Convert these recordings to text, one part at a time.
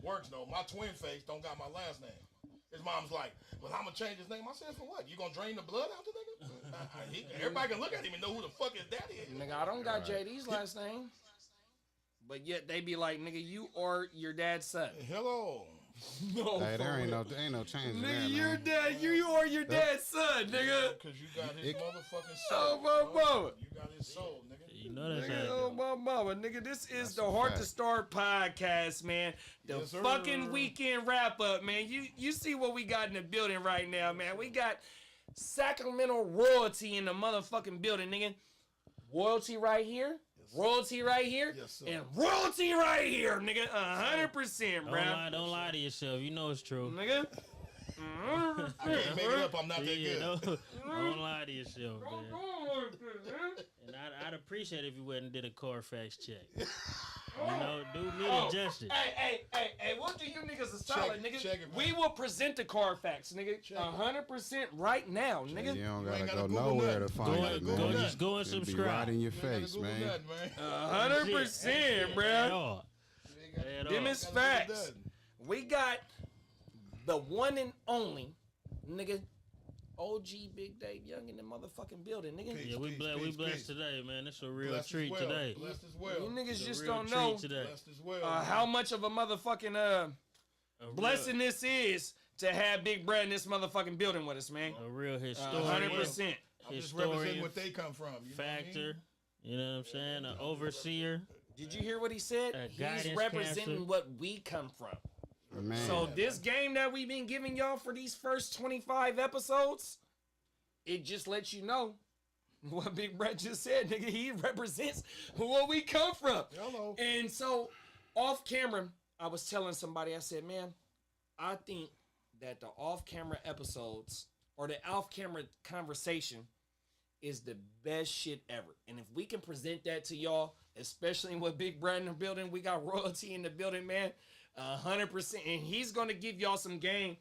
works though. My twin face don't got my last name. His mom's like, well, I'm gonna change his name. I said, for what? You gonna drain the blood out the nigga? Everybody can look at him and know who the fuck his daddy is. Nigga, I don't got JD's last name. But yet they be like, nigga, you are your dad's son. Hello. No, hey, there ain't no change in that, nigga, you are your dad's son, nigga. Because you got his motherfucking soul. Oh, my mama. You got his soul, nigga. You know that's nigga, oh, my mama. Nigga, this is the Heart to Start podcast, man. The fucking weekend wrap up, man. You see what we got in the building right now, man. We got Sacramento royalty in the motherfucking building, nigga. Royalty right here. Royalty right here, and royalty right here, nigga. 100%, bro. Don't lie to yourself. You know it's true, nigga. I can't make it up. I'm not that good. Don't lie to yourself, man. And I'd appreciate if you went and did a Carfax check. Do me the justice. Hey, we'll do you niggas a solid, nigga. Check it, we will present the Carfax, nigga. 100% right now, nigga. You don't gotta go nowhere to find it, man. Just go and subscribe. Be right in your face, man. 100%, bro. Them is facts. We got the one and only, nigga, OG Big Dave Young in the motherfucking building, nigga. Peace, we blessed today, man. It's a real treat today. Blessed as well. You niggas just don't know blessed as well, how much of a motherfucking blessing this is to have Big Brad in this motherfucking building with us, man. A real historian. 100%. I'm just representing what they come from. You factor. You know what I'm saying? An overseer. Did you hear what he said? He's representing what we come from. Man. So this game that we've been giving y'all for these first 25 episodes, it just lets you know what Big Brett just said, nigga. He represents where we come from. Hello. And so off camera, I was telling somebody, I said, man, I think that the off-camera episodes or the off-camera conversation is the best shit ever. And if we can present that to y'all, especially with Big Brad in the building, we got royalty in the building, man. 100%, and he's gonna give y'all some game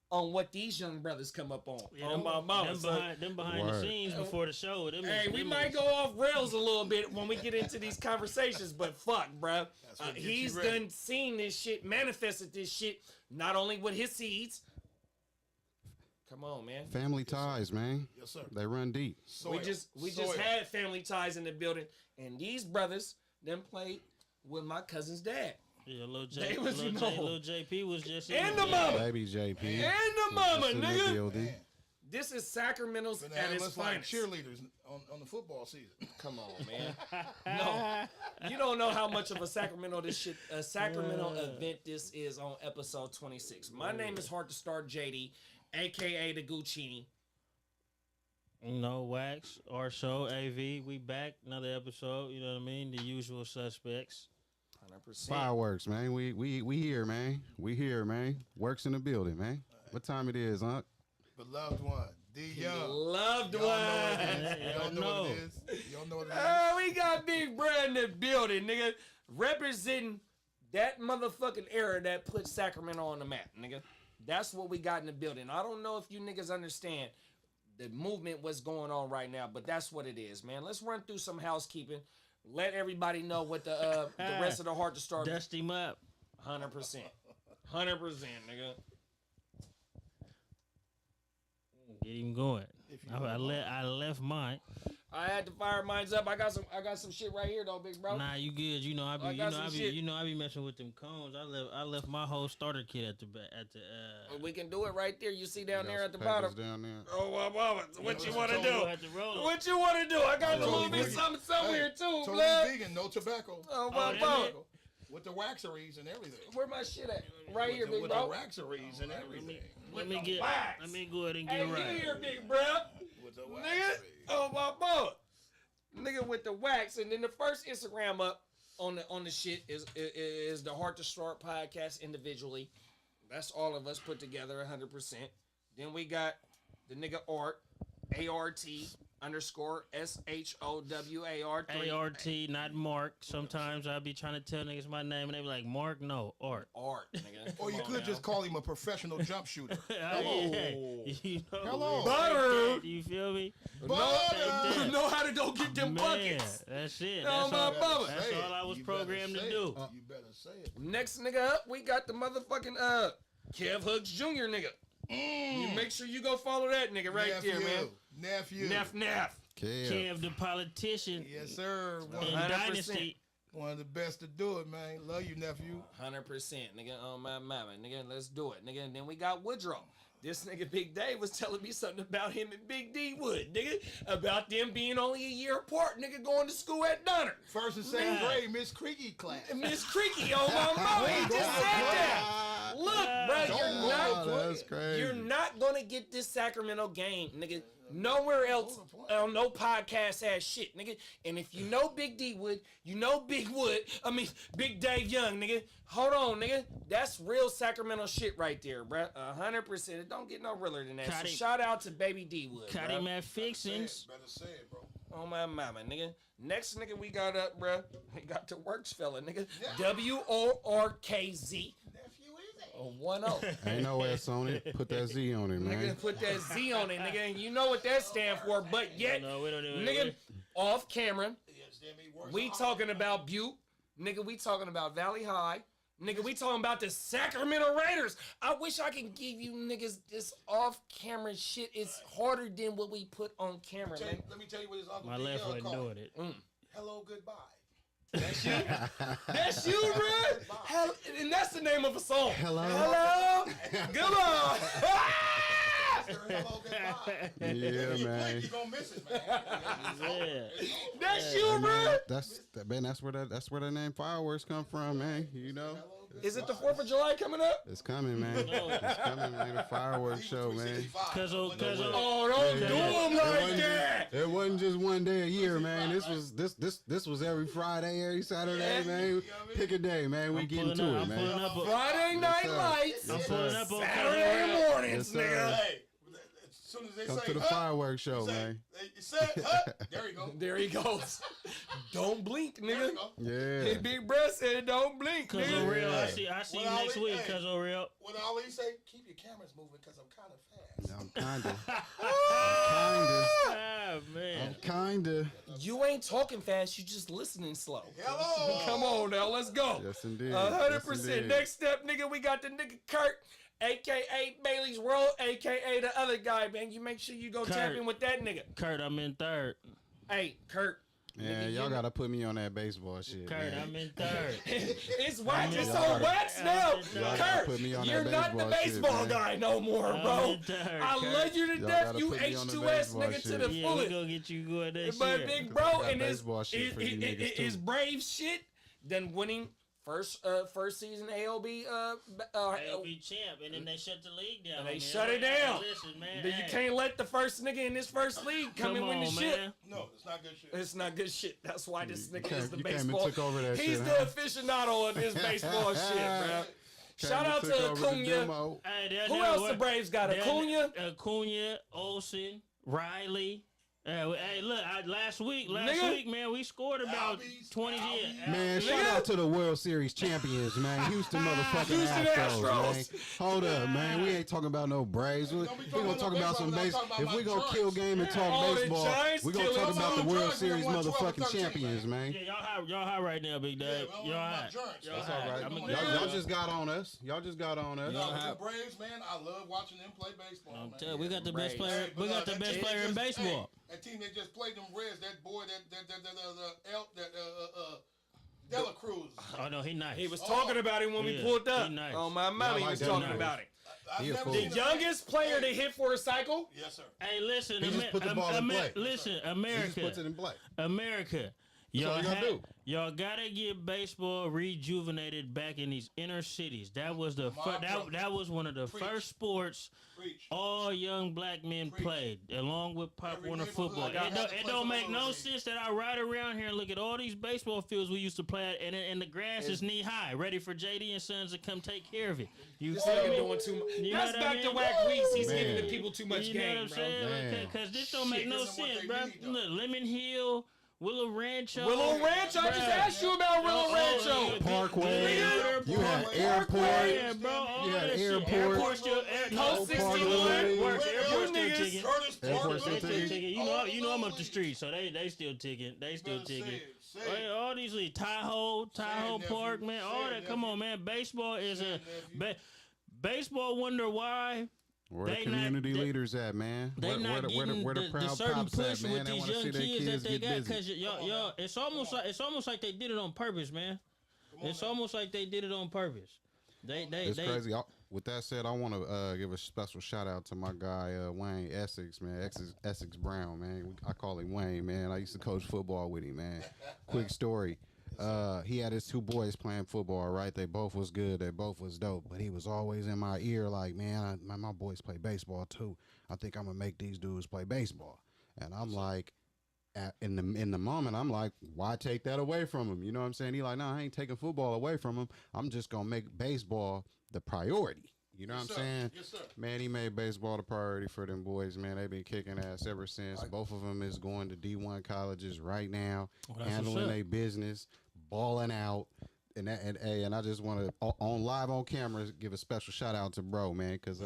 on what these young brothers come up on. Yeah, on my mama. Them behind the scenes before the show. We might go off rails a little bit when we get into these conversations, but fuck, bro. He's done seen this shit, manifested this shit, not only with his seeds. Come on, man. Family ties, man. Yes, sir. They run deep. We just had family ties in the building, and these brothers then played with my cousin's dad. Yeah, little JP was just in the mama. Baby JP. And the mama, nigga. This is Sacramento's at its finest. Like cheerleaders on the football season. Come on, man. No, you don't know how much of a Sacramento event this is on episode 26. My name is Heart to Start JD, aka the Guccini. No Wax, our show, AV. We back, another episode. You know what I mean? The usual suspects. 100%. Fireworks, man. We here, man. We here, man. Works in the building, man. What time it is, huh? Beloved one, D Young. Loved one. Y'all know what it is. Y'all know what it is. Oh, we got Big Brad in the building, nigga. Representing that motherfucking era that put Sacramento on the map, nigga. That's what we got in the building. I don't know if you niggas understand the movement, what's going on right now, but that's what it is, man. Let's run through some housekeeping. Let everybody know what the rest of the Heart to Start. Dust him up. 100%. 100%, nigga. Get him going. I left mine. I had to fire mines up. I got some shit right here though, big bro. Nah, you good. You know I be messing with them cones. I left my whole starter kit at the We can do it right there. You see down there at the bottom. Down there. Oh, what you want to do? What you want to do? I got a little bit something somewhere too, totally blood. vegan, no tobacco. Oh, my with the waxeries and everything. Where my shit at? Right here, big with bro. With the waxeries and everything. Let me go ahead and get right. Hey, here, big bro. With the nigga, oh my boy. Nigga with the wax, and then the first Instagram up on the shit is the Heart to Start podcast individually. That's all of us put together 100%. Then we got the nigga Art, ART, _SHOWAR3. ART, not Mark. Sometimes I be trying to tell niggas my name and they be like, Mark, no, Art. Art, nigga. Or you could just call him a professional jump shooter. Hello. You know, Hello. Butter. You feel me? Butter. You know how to go get them Man, buckets. that's it. Oh, That's my all, mama. that's all I was You better programmed to say do. it. You better say it. Next nigga up, we got the motherfucking Kev Hooks Jr. nigga. You make sure you go follow that nigga right there, man. Nephew. Neff. Kev the politician Yes, sir. in 100%. Dynasty. One of the best to do it, man. Love you, nephew. 100%, nigga, on my mama, nigga. Let's do it, nigga. And then we got Woodrow. This nigga Big Dave was telling me something about him and Big D Wood, nigga. About them being only a year apart, nigga, going to school at Donner. First and second grade, Miss Creaky class. Miss Creaky on my mama, he just said that. Look, bro, That's crazy. you're not gonna get this Sacramento game, nigga. Nowhere else on no podcast ass shit, nigga. And if you know Big D Wood, you know Big Big Dave Young, nigga. Hold on, nigga. That's real Sacramento shit right there, bruh. 100%. It don't get no realer than that. So shout out to Baby D Wood, Cut him at Fixins. Better say it, bro. on my mama, nigga. Next nigga we got up, bruh. We got the works fella, nigga. Yeah. WORKZ. Nephew, is it? 10. Ain't no S on it. Put that Z on it, man. Nigga, put that Z on it, nigga. And you know what that stand for, but yet, No, we don't even. nigga, off camera, Yes, damn, he works we hard. talking about Butte. Nigga, we talking about Valley High. Nigga, we talking about the Sacramento Raiders. I wish I could give you niggas this off-camera shit. It's harder than what we put on camera, man. Let me tell you what his uncle My D. left Young wasn't called doing it. it. Hello, goodbye. That's you, bro. And that's the name of a song. Hello. Hello. Goodbye. Hello, goodbye. Yeah, If you man. blink, you gonna miss it, man. Yeah. That's you, Man, bro. that's where that name fireworks come from, man. You know, Is it the 4th of July coming up? it's coming, man. It's coming, man. The fireworks show, man. Cause Oh, don't do them like that. It wasn't just one day a year, man. This was every Friday, every Saturday, man. Pick a day, man. We get into it, I'm man. pulling up. Friday night sir. lights. I'm pulling up on Saturday mornings, Yes, sir. nigga. Hey, as soon as they Come say to the huh, fireworks show, say, man. You said, huh? There you go. There he goes. Don't blink, There nigga. you go. Yeah. Big breath said don't blink, Cause nigga. O'Real, I Hey, see you well, next Ali, week. hey. Cause O'Real. What Ali say? Keep your cameras moving because I'm kind of fast. I'm Ah man. kinda. You ain't talking fast, you just listening slow. Hello. Come on now, let's go. Yes, indeed. 100%. Yes, indeed. Next step, nigga, we got the nigga Kurt, aka Bailey's World, aka the other guy, man. You make sure you go tap Kurt. in with that nigga. Kurt, I'm in third. Hey, Kurt. Yeah, nigga, y'all you- gotta put me on that baseball shit, Kurt, man. I'm in third. It's wax. It's Y'all on gotta- wax now. Y'all gotta Kurt, put me on you're that not the baseball shit, baseball man. guy no more, I'm bro. in third, I Kurt. love you to Y'all death. gotta You put me on the H2S baseball nigga to shit. the Yeah, we fullest. gonna get you good next But year. big bro, got and his baseball shit for you niggas, too. brave shit, then winning first season ALB ALB champ, and then they shut the league down. And they man. shut it down. Listen, man. You hey, can't let the first nigga in this first league come and win the on, shit. man. No, it's not good shit. It's not good shit. That's why this nigga came- is the you came and baseball. took over that He's shit, the huh? aficionado of this baseball shit, bro. Came Shout and out took to over the Acuna. demo. Hey, Who else the Braves got? Acuna? Acuna, Olsen, Riley. Hey, look, last week, Nigga. man, we scored about Albies, 20 Albies. years. Man, shout out to the World Series champions, man. Houston motherfucking Houston Astros, Astros. man. Hold up, man. We ain't talking about no Braves. We Don't be gonna talking talk about about some baseball base. without talking If about we my gonna kill Giants. game and Oh, talk the baseball, Giants we gonna killing talk us. about the Giants, World we Series won 12 or motherfucking 13, champions, man. Yeah, y'all high right now, Big Dad. Yeah, Y'all high. my Giants. Y'all That's high. All right. I'm a Y'all good- just got on us. Y'all just got on us. No, the Braves, man, I love watching them play baseball. I'm man. telling you, we got the Braves. best player. Hey, We but, got the that best team player in just- baseball. Hey, that team that just played them Reds, that boy, Dela Cruz. Oh no, he nice. He was talking about him when we Yeah, pulled up. he nice. On my mama, he like was that talking nigga. about it. I've He a never fool. The seen a- youngest player to hit for a cycle. Yes, sir. Hey, listen, He just put the ball in play. Listen, He just America, puts it in play. America. That's all you gotta do. Y'all gotta get baseball rejuvenated back in these inner cities. That was the that was one of the first sports all young black men played, along with Pop Warner football. It don't make no sense that I ride around here and look at all these baseball fields we used to play at, and the grass is knee high, ready for JD and Sons to come take care of it. You This feel nigga me? doing too much. You know That's what I back to mean? Whack Weeks. He's Man. giving the people too much You know what game, I'm bro. saying? Man. Because this don't make no Shit, isn't what sense, they bro. need, though. Look, Lemon Hill, Willow Rancho. Willow Rancho, I just asked you about Willow Rancho. Parkway. Nigga. You had Parkway. airport. Yeah, bro. All You had that shit. airport. Airport still. Post 61. Airport You still niggas. ticking. Curtis Airport Park, still They still ticking. ticking. You know I'm up the street, so they still ticking. They still ticking. All these leagues, Tahoe nephew. Park, man, all Say that. it, Come nephew. on, man. Baseball is Say a it, baseball. Wonder why Where the They community not- they- leaders at, man? they not getting where the proud certain pops push at, man? with They these wanna young see their kids that they get got. busy. Cause y'all, it's almost like they did it on purpose, man. It's almost like they did it on purpose. It's crazy. With that said, I want to give a special shout out to my guy Wayne Essex, man. Essex Brown, man. I call him Wayne, man. I used to coach football with him, man. Quick story. He had his two boys playing football, right? They both was good. They both was dope. But he was always in my ear like, man, my boys play baseball too. I think I'm going to make these dudes play baseball. And I'm like, in the moment, I'm like, why take that away from him? You know what I'm saying? He like, no, I ain't taking football away from him. I'm just going to make baseball the priority. You know what I'm saying? Yes, sir. Man, he made baseball the priority for them boys, man. They've been kicking ass ever since. Both of them is going to D1 colleges right now, handling their business, balling out. And I just want to, on live on camera, give a special shout out to bro, man, because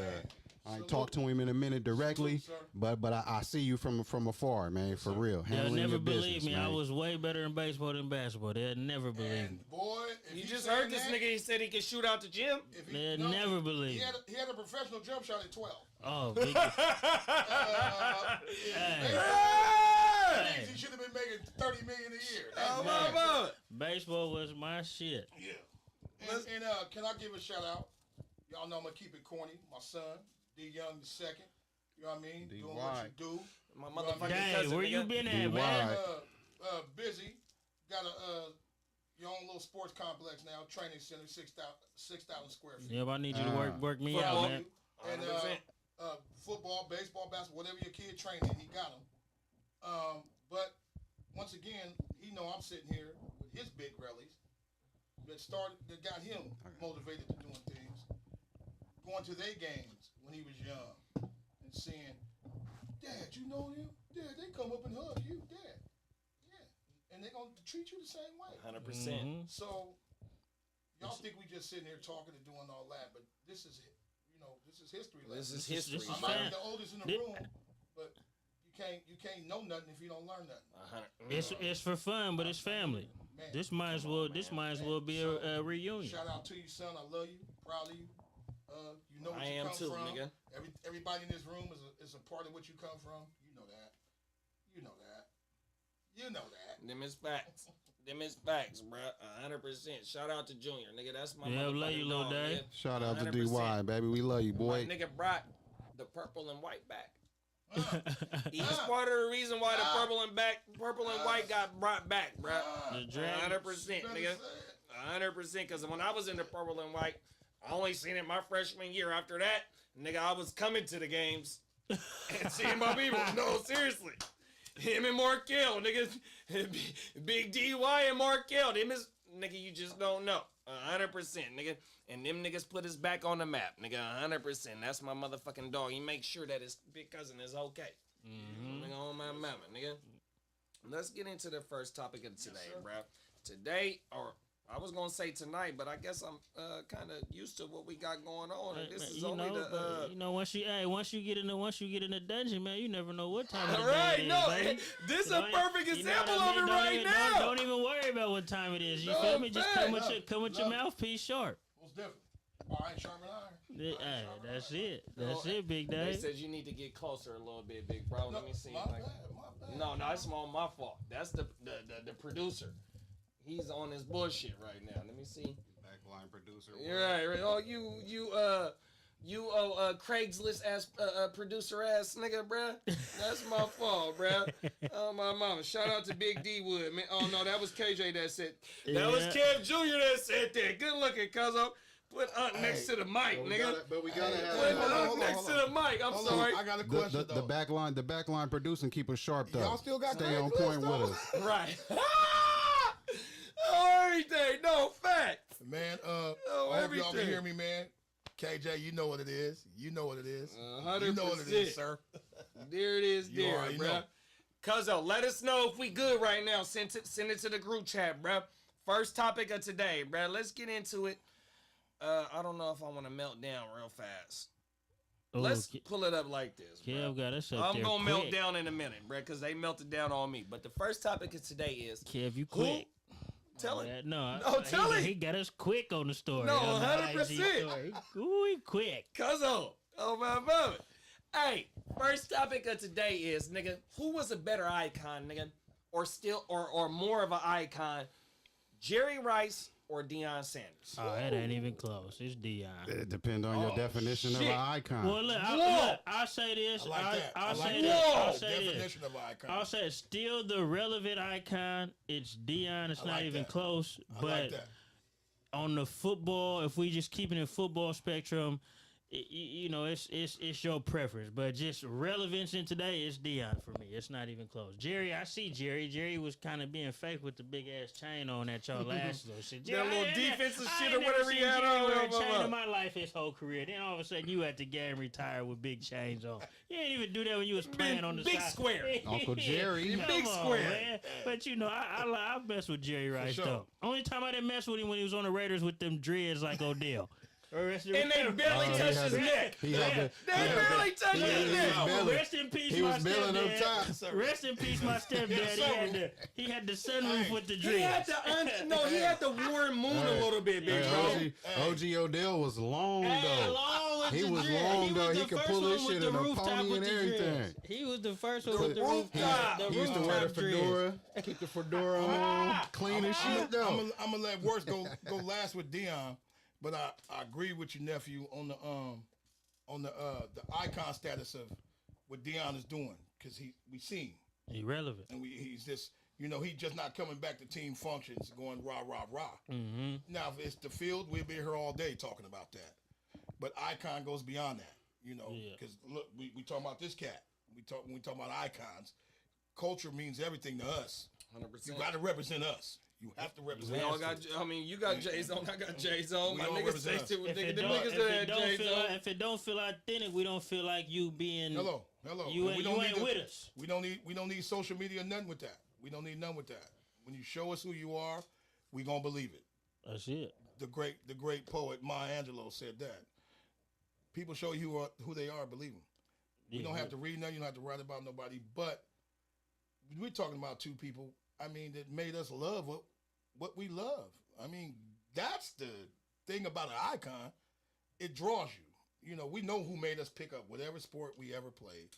I ain't talked to him in a minute directly, but I see you from afar, man, for real. They'll Handling never your believe business, me. man. I was way better in baseball than basketball. They'll never believe me. Boy, if You he just saying heard this that, nigga. He said he could shoot out the gym. if he- They'll no, never believe me. He had a professional jump shot at 12. Oh, big, That means he should have been making $30 million a year. That's bad. baseball was my shit. Yeah. And can I give a shout out? Y'all know I'm gonna keep it corny. My son, D Young the second. You know what I mean? D. Doing what Y. you do. My motherfucking Dang, cousin. where you nigga. been at, D.Y. man? Busy. Got your own little sports complex now, training center, 6,000 square feet. Yep, I need you to work me Football. out, man. And 100%. football, baseball, basketball, whatever your kid training, he got them. But once again, he know I'm sitting here with his big rallies that got him motivated to doing things. Going to their games when he was young and seeing, Dad, you know him? Dad, they come up and hug you, Dad. Yeah. And they're gonna treat you the same way. 100%. So y'all think we just sitting here talking and doing all that, but this is history lesson. This is history. This I is might fact. be the oldest in the room, but you can't know nothing if you don't learn nothing. It's for fun, but it's family. Man, This might as well be a reunion. shout out to you, son. I love you, proud of you. You know where I you am come too, from. nigga. Everybody in this room is a part of what you come from. You know that. You know that. You know that. Them is facts. Them is facts, bro. 100%. Shout out to Junior, nigga. That's my Yeah, motherfucking love you, little dog, Dave. nigga. Shout out to 100%. DY, baby. We love you, My boy. nigga brought the purple and white back. He's part of the reason why the purple and white got brought back, bro. The dragon. 100%, nigga. 100%. Because when I was in the purple and white, I only seen it my freshman year. After that, nigga, I was coming to the games and seeing my people. No, seriously. Him and Markel, nigga. Big DY and Markel. Them is, nigga, you just don't know. 100%, nigga. And them niggas put us back on the map, nigga. 100%. That's my motherfucking dog. He makes sure that his big cousin is okay. Nigga, on my mama, nigga. Let's get into the first topic of today, bro. Today, or I was gonna say tonight, but I guess I'm kind of used to what we got going on. And this is You only know, once you get in the dungeon, man, you never know what time of the day right, it is, no, baby. this is You a know, perfect you know example what I of it mean? right now. Don't even worry about what time it is. You No, feel me? Just come fact. with your mouthpiece sharp. What's different? Iron sharpen iron. Hey, that's it. That's it, Big They Dave. said you need to get closer a little bit, big bro. Let me see. My Like, bad. no, it's all my fault. That's the producer. He's on his bullshit right now. Let me see. Backline producer. You're right. Oh, you You Craigslist ass producer ass nigga, bruh. That's my fault, bruh. Oh my mama. Shout out to Big D Wood, man. Oh no, that was KJ that said. That was Kev Jr. that said that. Good looking, cuzzo. Put Unc next to the mic, nigga. But we gotta Put Unc next to the mic. I'm sorry. I got a question the back line producing keep us sharp though. Y'all still got stay on Craigslist, point though? with us. Right. Oh, everything. No fact. Man, I hope y'all can hear me, man. KJ, you know what it is. You know what it is. 100%. You know what it is, sir. There it is, You there, already bro. know. Cuzzo, let us know if we good right now. Send it to the group chat, bro. First topic of today, bro. Let's get into it. I don't know if I want to melt down real fast. Let's pull it up like this, bro. I'm going to melt down in a minute, bro, because they melted down on me. But the first topic of today is... Kev, you quick. Tell it. No, tell it. He got us quick on the story. No, on the 100%. IG story. He quick. Cuzzo. Oh, my mama. Hey, first topic of today is, nigga, who was a better icon, nigga? Or more of an icon? Jerry Rice or Deion Sanders? Oh, that ain't even close. It's Deion. It depends on your definition of an icon. Well, look, I'll say this. I'll say this. Definition of icon. I'll say it's still the relevant icon. It's Deion. It's not even close. But on the football, if we just keep it in football spectrum, it's your preference. But just relevance in today, it's Deion for me. It's not even close. Jerry, I see Jerry. Jerry was kind of being fake with the big ass chain on that y'all last little shit. That little defensive shit or whatever he had on. I chain in my life his whole career. Then all of a sudden you at the game retired with big chains on. You didn't even do that when you was playing on the big side. square. Uncle Jerry. Big square. Man. But I mess with Jerry Rice though. Only time I didn't mess with him when he was on the Raiders with them dreads like Odell. And they barely touched his neck. They barely touched his neck. Rest in peace, my stepdad. Rest in peace, my stepdad. He had the sunroof with the dreads. He had the Warren Moon a little bit, big bro. OG Odell was long though. He was long though. He could pull this shit in a pony and everything. He was the first one with the rooftop. He used to wear the fedora, keep the fedora on, clean as shit though. I'm gonna let worse go last with Deion. But I agree with you, nephew, on the icon status of what Deion is doing, because we see him. He's relevant. And he's just, he's just not coming back to team functions going rah, rah, rah. Mm-hmm. Now, if it's the field, we'll be here all day talking about that. But icon goes beyond that, because look, we talking about this cat. When we talk about icons, culture means everything to us. 100%. You got to represent us. You have to represent. We all got. You got J's on. I got J's on. My niggas stay still with If it don't feel authentic, we don't feel like you being. Hello. You ain't with us. We don't need social media. Nothing with that. We don't need none with that. When you show us who you are, we gonna believe it. That's it. The great poet Maya Angelou said that. People show you who they are, believe them. We don't have to read nothing. You don't have to write about nobody. But we're talking about two people. I mean, that made us love what we love. I mean, that's the thing about an icon. It draws you. We know who made us pick up whatever sport we ever played.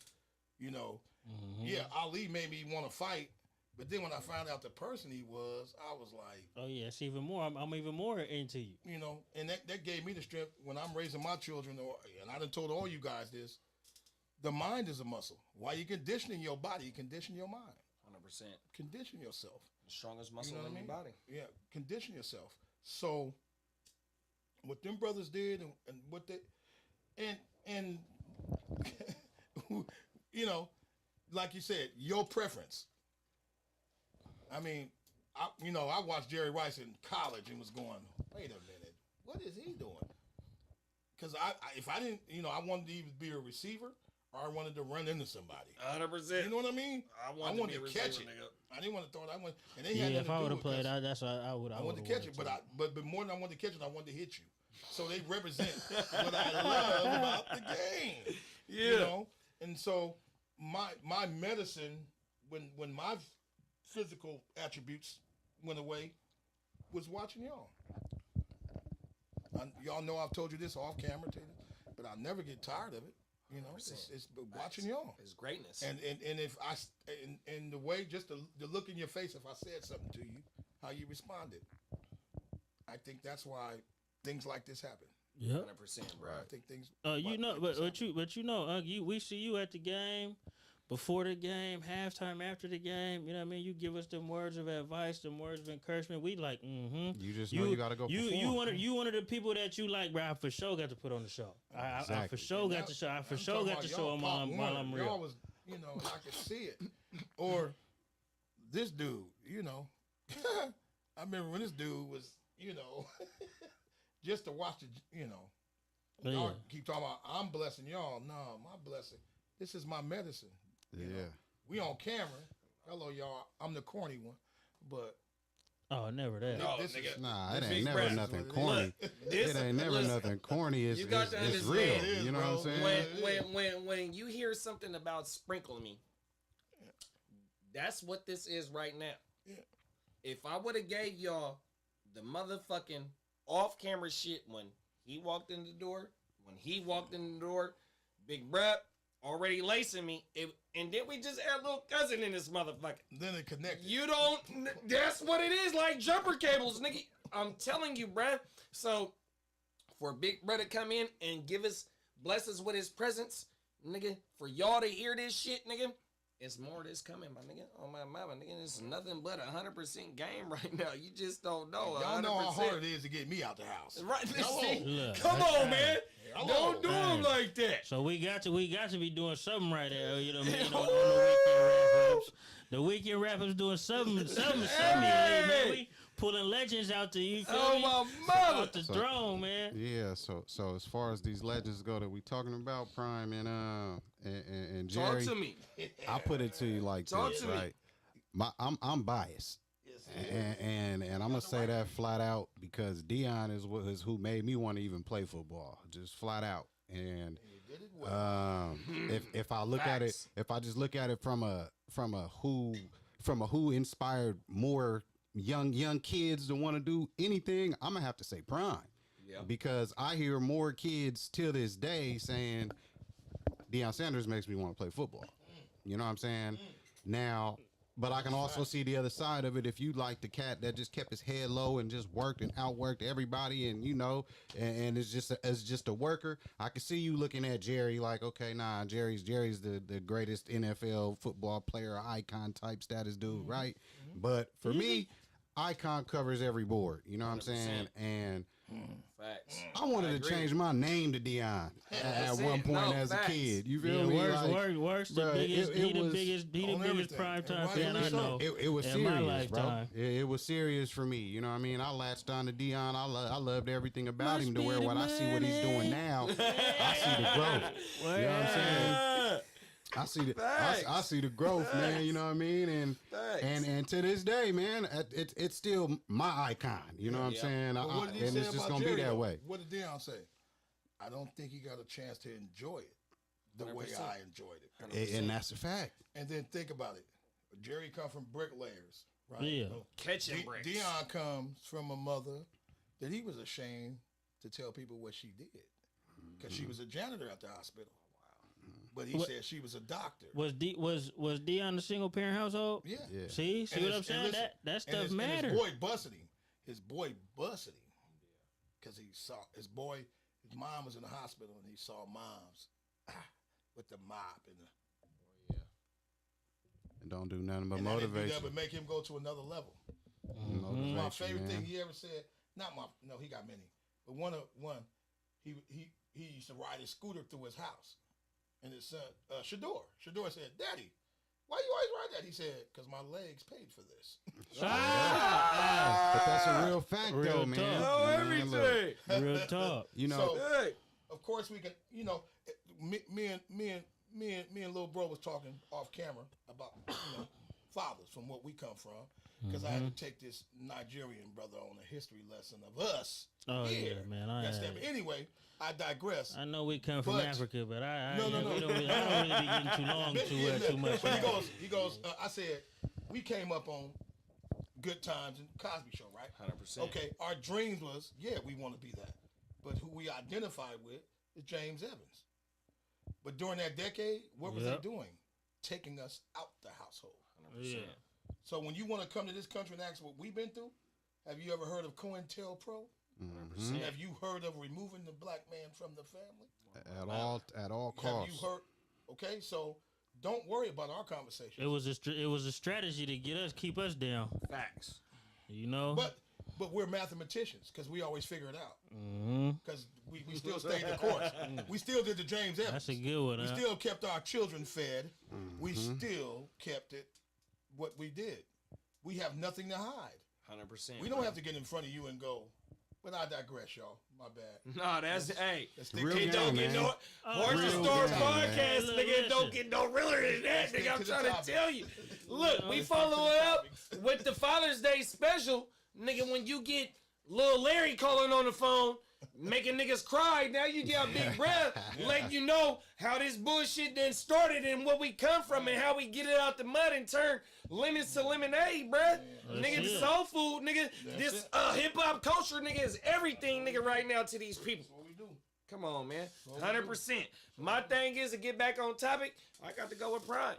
Yeah, Ali made me want to fight, but then when I found out the person he was, I was like, oh yeah, it's even more. I'm even more into you. And that gave me the strength when I'm raising my children. And I done told all you guys this. The mind is a muscle. While you're conditioning your body, you condition your mind. 100%. Condition yourself. The strongest muscle in your body. Yeah, condition yourself. So, what them brothers did, and what they, and like you said, your preference. I mean, I watched Jerry Rice in college and was going, wait a minute, what is he doing? Because if I didn't, I wanted to either be a receiver. I wanted to run into somebody. 100%. You know what I mean? I wanted to catch it. Nigga. I didn't want to throw it. And they had if I would have played, that's what I would. I wanted to catch it, but more than I wanted to catch it, I wanted to hit you. So they represent what I love about the game. Yeah. And so my medicine when my physical attributes went away was watching y'all. Y'all know I've told you this off camera, but I'll never get tired of it. It's watching y'all. It's greatness. And if and the way, just the look in your face, if I said something to you, how you responded. I think that's why things like this happen. Yeah. 100%, bro. I think things. You know, but you know, we see you at the game, before the game, halftime, after the game. You know what I mean? You give us them words of advice, them words of encouragement. We like, You just know you got to go perform. You one of the people that you like, bro. I for sure got to put on the show. I for sure got to show. I for sure got to show him while I'm real. Y'all was, I could see it. Or this dude, I remember when this dude was, just to watch the, y'all keep talking about, I'm blessing y'all. No, my blessing. This is my medicine. Yeah. We on camera. Hello, y'all. I'm the corny one. But. Oh, never that. No, this nigga. Nah, it ain't never nothing corny. This, it ain't never nothing corny. It's real. It is, you know bro. what I'm saying? When you hear something about sprinkle me, that's what this is right now. Yeah. If I would have gave y'all the motherfucking off-camera shit when he walked in the door, Big Bruh already lacing me, and then we just had a little cousin in this motherfucker. Then it connected. You don't. That's what it is, like jumper cables, nigga. I'm telling you, bruh. So for Big Bruh to come in and bless us with his presence, nigga, for y'all to hear this shit, nigga. It's more that's coming, my nigga. Oh my mama, nigga. It's nothing but 100% game right now. You just don't know. Y'all 100%. know how hard it is to get me out the house. Right? Hello. Come on, man. Hello. Don't do him like that. So we got to be doing something right there. You know what I mean? On the weekend wrap-ups. The weekend wrap-ups doing something. Man. We pulling legends out to you. Oh my mother. Out the throne, man. Yeah. So as far as these legends go that we talking about, Prime and Talk Jerry, to me. I put it to you like Talk this, to me. right? I'm biased. And I'm gonna say that flat out because Dion is who made me want to even play football, just flat out. And if I look at it, if I just look at it from a who inspired more young kids to want to do anything, I'm gonna have to say Prime, because I hear more kids till this day saying Deion Sanders makes me want to play football. You know what I'm saying? Now. But I can also see the other side of it. If you like the cat that just kept his head low and just worked and outworked everybody, and and is just a worker, I can see you looking at Jerry like, okay, nah, Jerry's the greatest NFL football player, icon type status dude, right? But for me, icon covers every board. You know what I'm saying? And Facts. I wanted to change my name to Dion at one point as a kid. You feel me? Worse. The biggest primetime fan I know. It was in my serious, lifetime. bro. It was serious for me. You know what I mean? I latched on to Dion. I loved everything about him to where when I see what he's doing now, I see the growth. You know what I'm saying? I see the growth, man. You know what I mean? And to this day, man, it's still my icon. You know what I'm saying? And it's just gonna be that way. What did Deion say? I don't think he got a chance to enjoy it the 100%. Way I enjoyed it. 100%. And that's a fact. And then think about it. Jerry come from bricklayers, right? Yeah. Catching bricks. Deion comes from a mother that he was ashamed to tell people what she did because she was a janitor at the hospital. But he said she was a doctor. Was Deion a single parent household? Yeah. See what I'm saying? That stuff matters. His boy busted him. Because he saw his mom was in the hospital and he saw moms with the mop and don't do nothing but and motivation. That would make him go to another level. My favorite thing he ever said. He got many, but one he used to ride his scooter through his house. And his son, Shador said, "Daddy, why you always ride that?" He said, "Because my legs paid for this." But that's a real fact, though, man. Everything. Real talk. So, of course, we can. Me and little bro was talking off camera about fathers from what we come from. Because I had to take this Nigerian brother on a history lesson of us. Oh here. yeah, man. Anyway, I digress. I know we come from Africa, but I don't really be getting too long too much. But he goes. I said we came up on Good Times and Cosby Show, right? 100%. Okay, our dreams was we want to be that, but who we identified with is James Evans. But during that decade, what was they doing? Taking us out the household. 100%. So when you want to come to this country and ask what we've been through, have you ever heard of COINTELPRO? Mhm. Have you heard of removing the black man from the family? At all Have costs. you heard? Okay, so don't worry about our conversation. It was a strategy to keep us down. Facts. You know. But we're mathematicians because we always figure it out. Mm-hmm. Because we still stayed the course. We still did the James Evans. That's a good one. We still kept our children fed. Mm-hmm. We still kept it what we did. We have nothing to hide. 100%. We don't have to get in front of you and go, but I digress, y'all. My bad. No, that's hey. Let's stick Real to It the don't game, get man. no Horse Real Store game, podcast, man. nigga. Listen. It don't get no realer than that, Stick nigga. I'm to the trying to topic. tell you. Look, we Let's follow stick to the it up topics. with the Father's Day special, nigga. When you get Lil Larry calling on the phone, making niggas cry, now you got Big Breath letting you know how this bullshit then started and where we come from and how we get it out the mud and turn lemons to lemonade, bruh. Nigga, the it. soul food, nigga. This hip hop culture, nigga, is everything, nigga, right now to these people. That's what we do. Come on, man. 100%. My thing is to get back on topic. I got to go with Prime.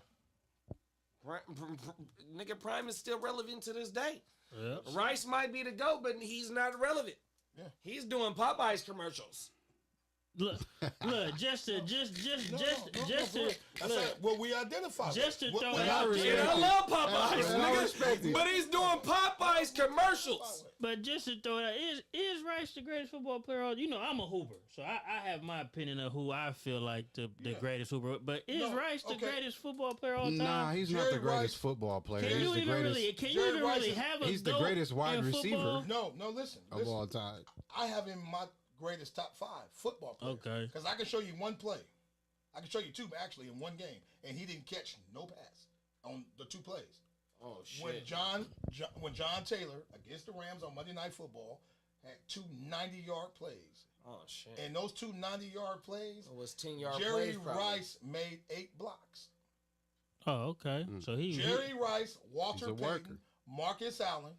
Nigga, Prime is still relevant to this day. Yep. Rice might be the GOAT, but he's not relevant. Yeah. He's doing Popeyes commercials. Look, just to That's what we identify. Just to What- throw what it I out respect there. And I it. love Popeyes, I respect nigga. it. But he's doing Popeyes commercials. But just to throw it out, is Rice the greatest football player? You know, I'm a hooper, so I have my opinion of who I feel like the greatest hooper. But is No, Rice the okay. greatest football player all time? Nah, he's not the Jerry greatest Rice- football player. Can He's you the even greatest really? Can you Jerry even Rice really is- have a he's the GOAT greatest wide in receiver. football? No, listen. of all time. I have him my greatest top 5 football players. Okay. Because I can show you one play. I can show you 2 actually in one game, and he didn't catch no pass on the 2 plays. Oh, shit. When John Taylor against the Rams on Monday Night Football had 2 90-yard plays, Oh, shit. and those 2 90-yard plays, It was 10-yard Jerry plays, probably. Rice made 8 blocks. Oh, okay. So Jerry Rice, Walter He's a worker. Payton, Marcus Allen.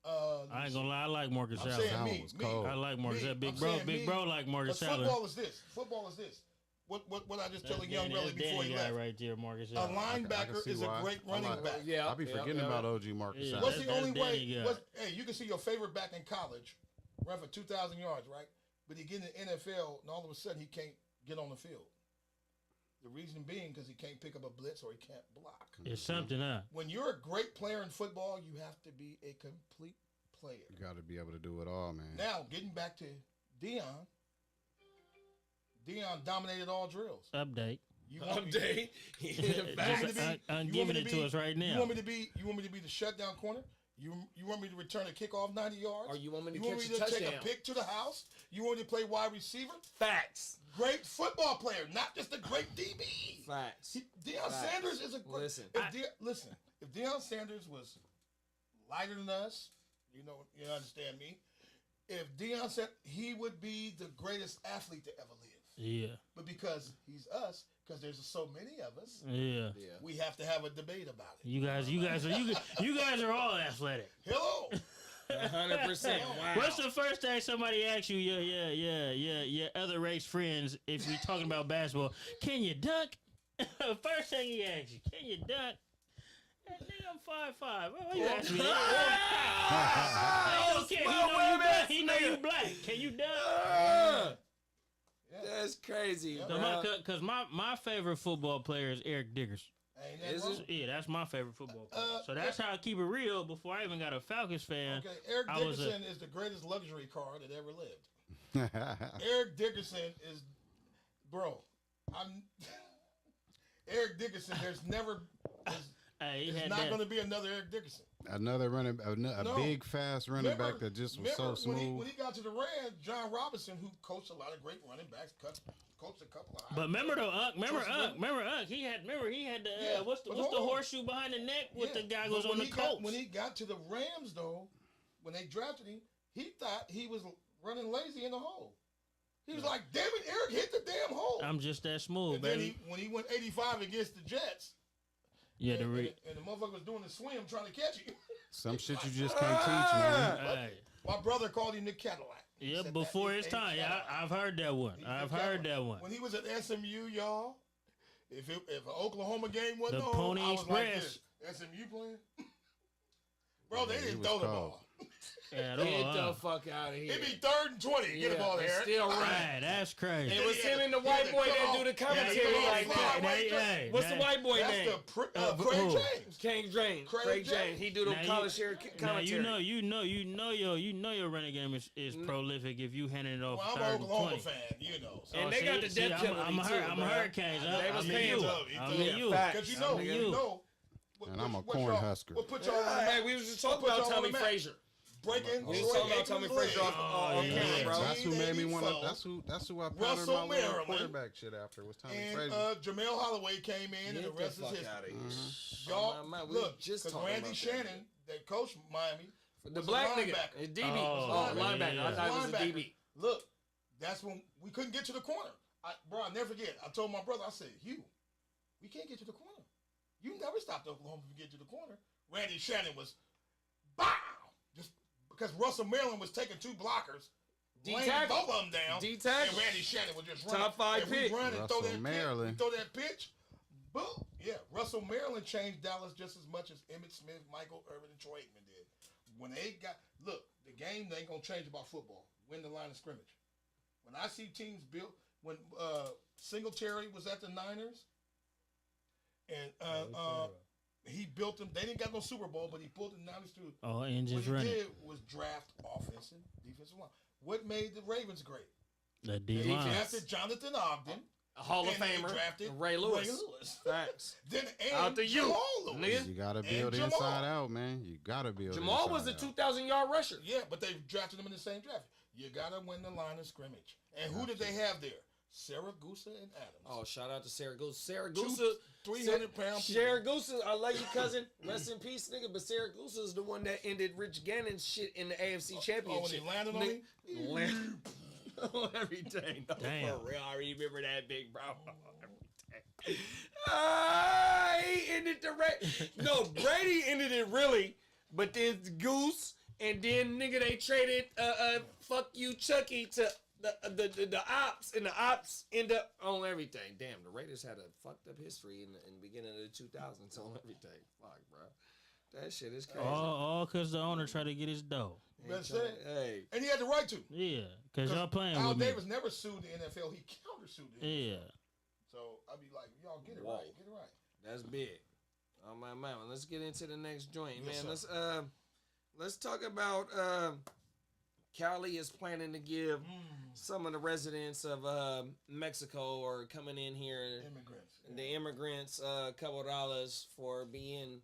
I ain't gonna lie, I like Marcus I'm Allen. saying Allen me, was me. cold. I like Marcus Me. Allen. I'm saying Big me. bro like Marcus But Allen. football is this. Football is this. What I just That's tell a young Danny- Relly that's before Danny he guy left. right there, Marcus A Allen. I can linebacker see is a why. great I running like- back. Yeah. I'll be forgetting about OG Marcus Yeah. Allen. What's the That's only Danny way? guy. Hey, you can see your favorite back in college run for 2,000 yards, right? But he get in the NFL, and all of a sudden he can't get on the field. The reason being because he can't pick up a blitz or he can't block. It's something, huh? When you're a great player in football, you have to be a complete player. You got to be able to do it all, man. Now, getting back to Deion. Deion dominated all drills. Update. You want me- Update. I'm you want giving me it to to be- us right You now. want me to be the shutdown corner? You want me to return a kickoff 90 yards? Or you want me to want catch me a to take touchdown? a pick to the house? You want me to play wide receiver? Facts. Great football player, not just a great DB. Facts. Deion Facts. Sanders is a great. Listen. If Deion Sanders was lighter than us, you understand me. If Deion said he would be the greatest athlete to ever live. Yeah. But because he's us, because there's so many of us, Yeah. Yeah. we have to have a debate about it. You guys are all athletic. Hello. 100%. Wow. What's the first thing somebody asks you? Your other race friends, if you're talking about basketball, can you dunk? First thing he asks you, can you dunk? Hey, nigga, I'm 5'5". Why you asking me that? He don't care. Small women, He know you nigga. black. Can you dunk? That's crazy, Yeah. bro. Because my favorite football player is Eric Diggers. Ain't that Is wrong? it? Yeah, that's my favorite football player. So that's how I keep it real. Before I even got a Falcons fan, Okay, Eric I was a- Dickerson is the greatest luxury car that ever lived. Eric Dickerson is, bro. Eric Dickerson. There's hey, he there's had not that. going to be another Eric Dickerson. Another a No. big, fast running back that just was so smooth. When he got to the Rams, John Robinson, who coached a lot of great running backs, coached a couple of. But remember though, remember Remember? Unc, he had the Yeah, what's the but hold on. horseshoe behind the neck with Yeah, the guy but goes on when the he got- Colts. When he got to the Rams, though, when they drafted him, he thought he was running lazy in the hole. He was like, "Damn it, Eric hit the damn hole." I'm just that smooth, and then baby. when he went 85 against the Jets, Yeah, and the motherfucker was doing the swim trying to catch him. Some shit you just can't teach, man. Hey. My brother called him the Cadillac. He Yeah, said before that his is a time. Yeah, Cadillac. I've heard that one. He's I've a heard Cadillac. that one. When he was at SMU, y'all, if an Oklahoma game wasn't The on, Pony I was like Express. this. SMU playing? Bro, they Yeah, he didn't was throw the cold. ball. At Get all. the fuck out of here. It'd be 3rd and 20. Get the ball it's there. still right. Right, that's crazy. It was Yeah, him and the yeah, white the boy that come do the on. commentary Yeah, like yeah, that. yeah. What's the white boy That's name? Craig James. Craig James. He do the Now college share Now commentary. you know your running game is prolific if you handing it off Well, I'm 3rd an and Oklahoma 20. fan, you know. So. And they got the death penalty I'm too, Hurricanes. They was I'm paying you. him. I'm Yeah, you. facts. Because you I'm know. And I'm a corn husker. What put y'all on the Hey, map? we was just talking What put about y'all on Tommy the map? Frazier. Breaking We Troy was talking about Tommy Aikman's Frazier leg. off yeah. camera, bro. That's who made me want to. 1984. That's who I patterned Russell my little Maryland. quarterback shit after was Tommy And Frazier. Jamel Holloway came in, and the rest is history. Y'all, Oh, man, we look, just because talking Randy about that. Shannon, that coach Miami, The was a black nigga. linebacker. It's DB. Oh, Linebacker. yeah. I thought it was a Linebacker. DB. Look, that's when we couldn't get to the corner. Bro, I'll never forget. I told my brother, I said, Hugh, we can't get to the corner. You never stopped Oklahoma from getting to the corner. Randy Shannon was, bow! Just because Russell Maryland was taking 2 blockers, laying D-tackle. both of them down, D-tackle. and Randy Shannon was just running. Top 5 and we pick. run and throw Russell that Maryland. pitch, throw that pitch, boom. Yeah, Russell Maryland changed Dallas just as much as Emmitt Smith, Michael Irvin, and Troy Aikman did. When they got, look, the game ain't going to change about football. Win the line of scrimmage. When I see teams built, when Singletary was at the Niners, and he built them. They didn't got no Super Bowl, but he pulled the Niners through. Oh, What engines he running. did was draft offensive, defensive line. What made the Ravens great? The They D line. drafted Jonathan Ogden. A Hall of and they Famer. drafted Ray Lewis. Facts. Then Out to you, Jamal Lewis. nigga. You gotta And build Jamal. inside out, man. You gotta build. Jamal was a inside out. 2,000-yard rusher. Yeah, but they drafted him in the same draft. You gotta win the line of scrimmage. And who did they have there? Saragusa and Adams. Oh, shout out to Saragusa. Two Saragusa. 300-pound people. Saragusa, I love you, cousin. Rest in peace, nigga. But Saragusa is the one that ended Rich Gannon's shit in the AFC Championship. Oh, when he landed on me? Landed on everything. No, Damn. For real, I remember that big bro. Everything. He ended the No, Brady ended it really, but then Goose, and then nigga they traded fuck you Chucky to the ops, and the ops end up on everything. Damn, the Raiders had a fucked up history in the beginning of the 2000s on everything. Fuck, bro. That shit is crazy. All because the owner tried to get his dough. That's it. Hey. And he had the right to. Yeah, because y'all playing Al with me. Davis never sued the NFL. He countersued the NFL. Yeah. So I'd be like, y'all get it Whoa. right. Get it right. That's big. Oh my man, let's get into the next joint, Yes, man. sir. Let's talk about Cali is planning to give some of the residents of Mexico or coming in here, Immigrants. the immigrants, a couple dollars for being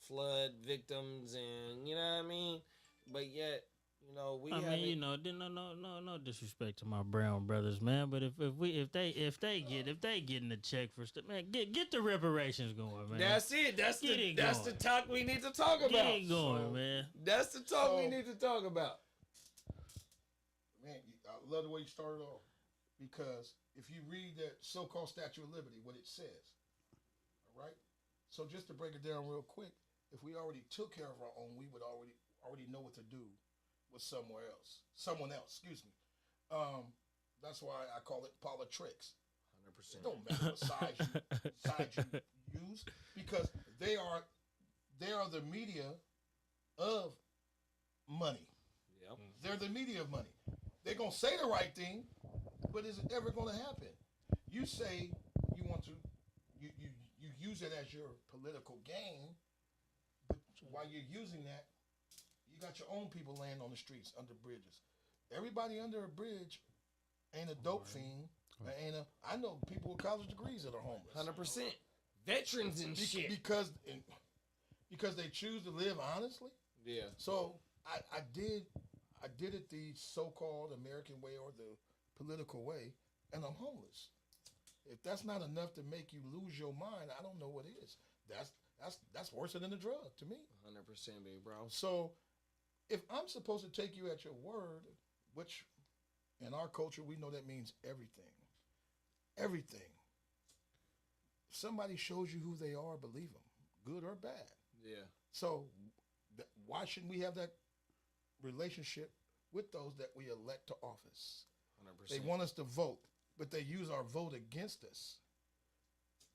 flood victims, and you know what I mean. But yet, you know, we I haven't. mean, you know, no disrespect to my brown brothers, man. But if they getting a check for stuff, man, get the reparations going, man. That's it. That's Get the it that's going. the talk we need to talk Get about. it going, man. That's the talk we So- need to talk about. Man, I love the way you started off. Because if you read that so-called Statue of Liberty, what it says, all right? So just to break it down real quick, if we already took care of our own, we would already know what to do with someone else. Excuse me. That's why I call it politics. 100%. It don't matter what side you use, because they are the media of money. Yep. They're the media of money. They're gonna say the right thing, but is it ever gonna happen? You say you want to, you use it as your political gain, but while you're using that, you got your own people laying on the streets under bridges. Everybody under a bridge ain't a dope fiend. I know people with college degrees that are homeless. 100%. Veterans and shit. Because they choose to live honestly. Yeah. So I did it the so-called American way or the political way, and I'm homeless. If that's not enough to make you lose your mind, I don't know what is. That's worse than the drug to me. 100%, big bro. So if I'm supposed to take you at your word, which in our culture we know that means everything. Everything. If somebody shows you who they are, believe them, good or bad. Yeah. So why shouldn't we have that relationship with those that we elect to office? 100%. They want us to vote, but they use our vote against us.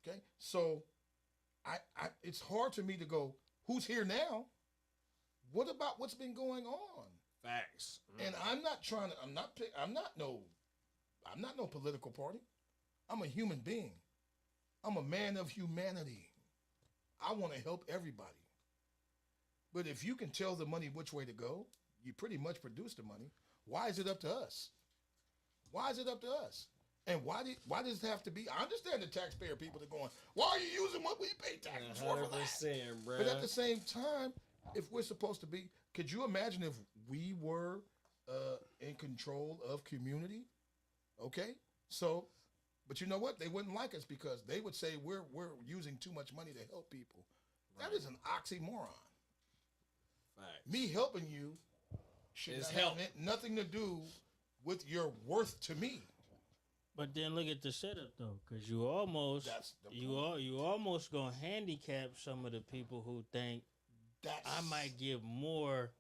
Okay? So I it's hard to me to go, who's here now? What about what's been going on? Facts. And I'm not no political party. I'm a human being. I'm a man of humanity. I want to help everybody. But if you can tell the money which way to go, you pretty much produce the money. Why is it up to us? Why is it up to us? And why does it have to be? I understand the taxpayer people that are going, why are you using what we pay taxes for that? 100%, bro. But at the same time, if we're supposed to be, could you imagine if we were in control of community? Okay, so, but you know what? They wouldn't like us because they would say we're using too much money to help people. Right. That is an oxymoron. Facts. Me helping you should have nothing to do with your worth to me. But then look at the setup though, because you almost gonna handicap some of the people who think I might give more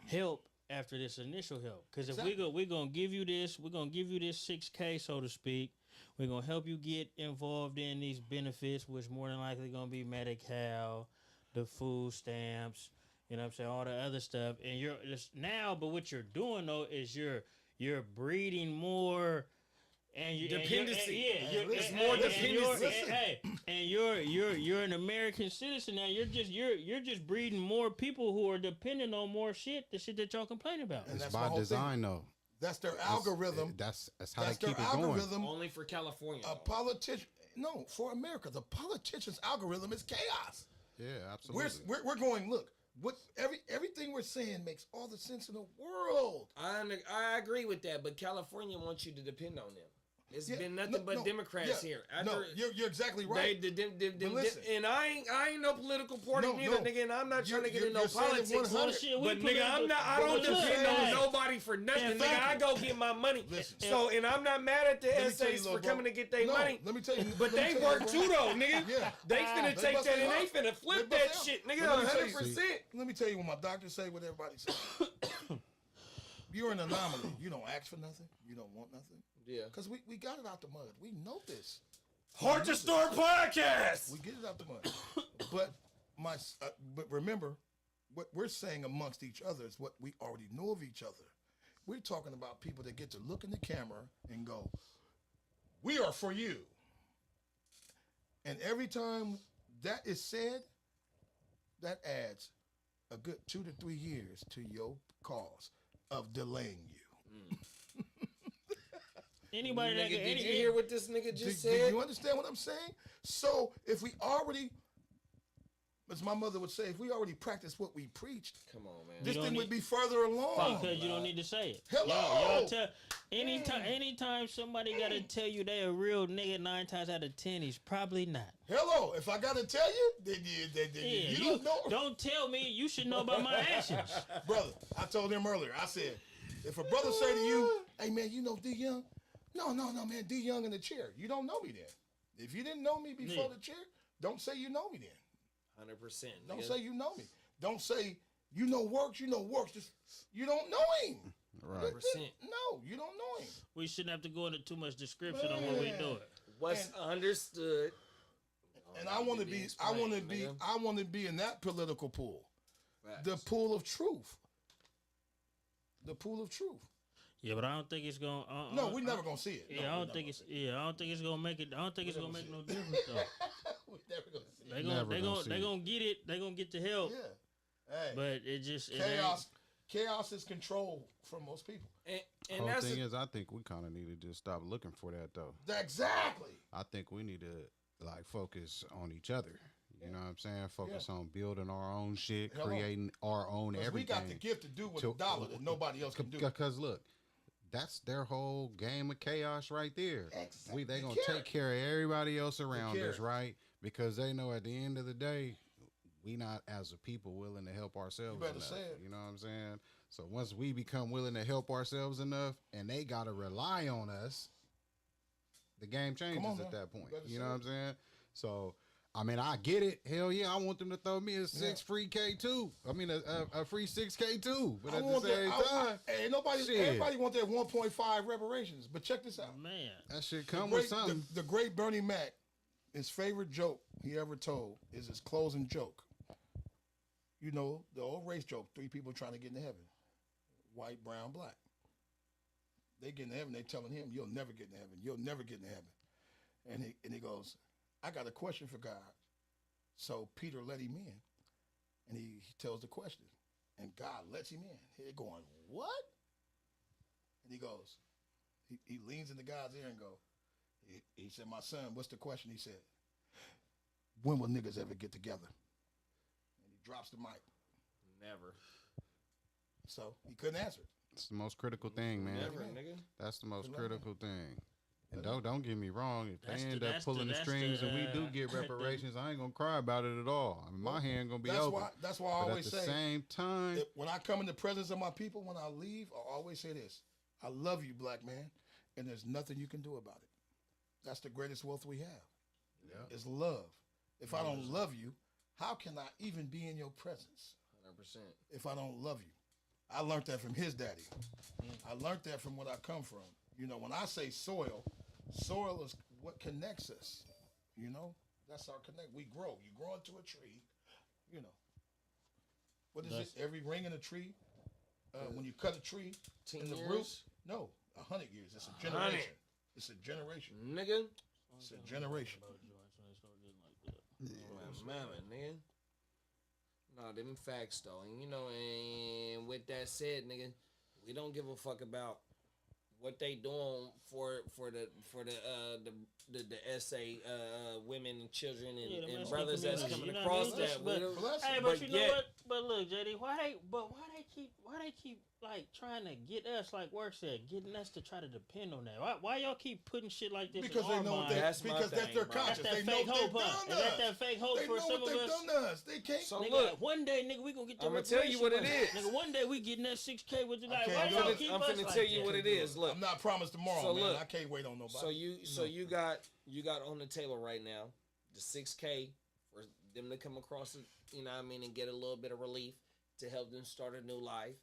help after this initial help. Because if we're gonna give you this, we're gonna give you this $6K, so to speak. We're gonna help you get involved in these benefits, which more than likely gonna be Medi-Cal, the food stamps, you know what I'm saying, all the other stuff. And you're just now, but what you're doing though is you're breeding more. And dependency. It's more dependency. And you're an American citizen now. You're just breeding more people who are dependent on more shit. The shit that y'all complain about. And it's by design, though. That's their algorithm. That's how they keep it going. Only for California. For America, the politician's algorithm is chaos. Yeah, absolutely. We're going. Look, everything we're saying makes all the sense in the world. I agree with that, but California wants you to depend on them. It's been nothing but Democrats here. You're exactly right. And I ain't no political party neither, nigga. And I'm not trying to get in no politics. But nigga, I don't depend on nobody for nothing. Nigga, I go get my money. So, and I'm not mad at the essays for coming to get their money. Let me tell you. But they work too though, nigga. They finna take that and they finna flip that shit, nigga. 100%. Let me tell you what my doctor say. What everybody says. You're an anomaly. You don't ask for nothing. You don't want nothing. Yeah. Because we got it out the mud. We know this. Heart to Store podcast. We get it out the mud. But remember, what we're saying amongst each other is what we already know of each other. We're talking about people that get to look in the camera and go, we are for you. And every time that is said, that adds a good 2 to 3 years to your cause of delaying you. Anybody that did you hear what this nigga just said? Do you understand what I'm saying? So if we already, as my mother would say, if we already practice what we preached, come on, man, this thing would be further along. Because you don't need to say it. Hello. Y'all tell anytime somebody gotta tell you they a real nigga, 9 times out of 10, he's probably not. Hello. If I gotta tell you, then you don't know. Don't tell me. You should know about my actions, brother. I told him earlier. I said, if a brother say to you, "Hey man, you know D Young." No, man, D Young in the chair. You don't know me then. If you didn't know me before the chair, don't say you know me then. 100%. Don't say you know me. Don't say you know Works. Just you don't know him. Right. 100%. No, you don't know him. We shouldn't have to go into too much description on what we do it. What's understood. And I want to be in that political pool. Facts. The pool of truth. The pool of truth. Yeah, but I don't think it's gonna. No, we're never gonna see it. Yeah, I don't think it's gonna make it. I don't think it's gonna make no difference though. We're never gonna see it. They gonna get it. They gonna get the help. Yeah. Hey, but it just chaos is control for most people. And the thing is, I think we kind of need to just stop looking for that though. Exactly. I think we need to focus on each other. You know what I'm saying? Focus on building our own shit, creating our own everything. We got the gift to do with a dollar that nobody else can do. Because look, that's their whole game of chaos right there. Exactly. They gonna take care of everybody else around us, right? Because they know at the end of the day, we not as a people willing to help ourselves enough. You know what I'm saying? So once we become willing to help ourselves enough, and they gotta rely on us, the game changes at that point. You know what I'm saying? So. I mean, I get it. Hell yeah, I want them to throw me a free K too. I mean, a free 6K too. But at the same time, everybody want their 1.5 reparations. But check this out, man. That shit come with something. The great Bernie Mac, his favorite joke he ever told is his closing joke. you know, the old race joke, 3 people trying to get into heaven. White, brown, black. They get into heaven, they telling him, you'll never get into heaven. You'll never get into heaven. And he goes, I got a question for God. So Peter let him in. And he tells the question. And God lets him in. They're going, what? And he goes, he leans into God's ear and go, he said, my son, what's the question? He said, when will niggas ever get together? And he drops the mic. Never. So he couldn't answer it. It's the most critical thing, man. Never, nigga. That's the most critical thing. And don't get me wrong. If they end up pulling the strings and we do get reparations, I ain't gonna cry about it at all. I mean, my hand gonna be open. That's why I always say. At the same time, when I come in the presence of my people, when I leave, I always say this: I love you, black man, and there's nothing you can do about it. That's the greatest wealth we have. Yeah. Is love. If I don't love you, how can I even be in your presence? 100%. If I don't love you, I learned that from his daddy. I learned that from what I come from. You know, when I say soil is what connects us. You know, that's our connect. We grow. You grow into a tree. You know, what is it? Every ring in a tree. When you cut a tree in the root. No, 100 years. It's a generation. It's a generation, nigga. It's a generation. Man, nigga. No, them facts though, and you know, and with that said, nigga, we don't give a fuck about what they doing for the SA women and children and brothers that's coming across that. But you know what? But look, JD, why they keep like trying to get us, like Work said, getting us to try to depend on that? Why y'all keep putting shit like this? Because in they know that's their conscience. They know hope. Is that fake hope for some of us? They can't. So nigga, look, one day, nigga, we gonna get the I'm gonna tell you what it is. Nigga, one day we getting that 6K with the guy. I'm finna tell you what it is. Look, I'm not promised tomorrow, so man. Look, I can't wait on nobody. So you got on the table right now the 6K for them to come across it, you know what I mean, and get a little bit of relief to help them start a new life.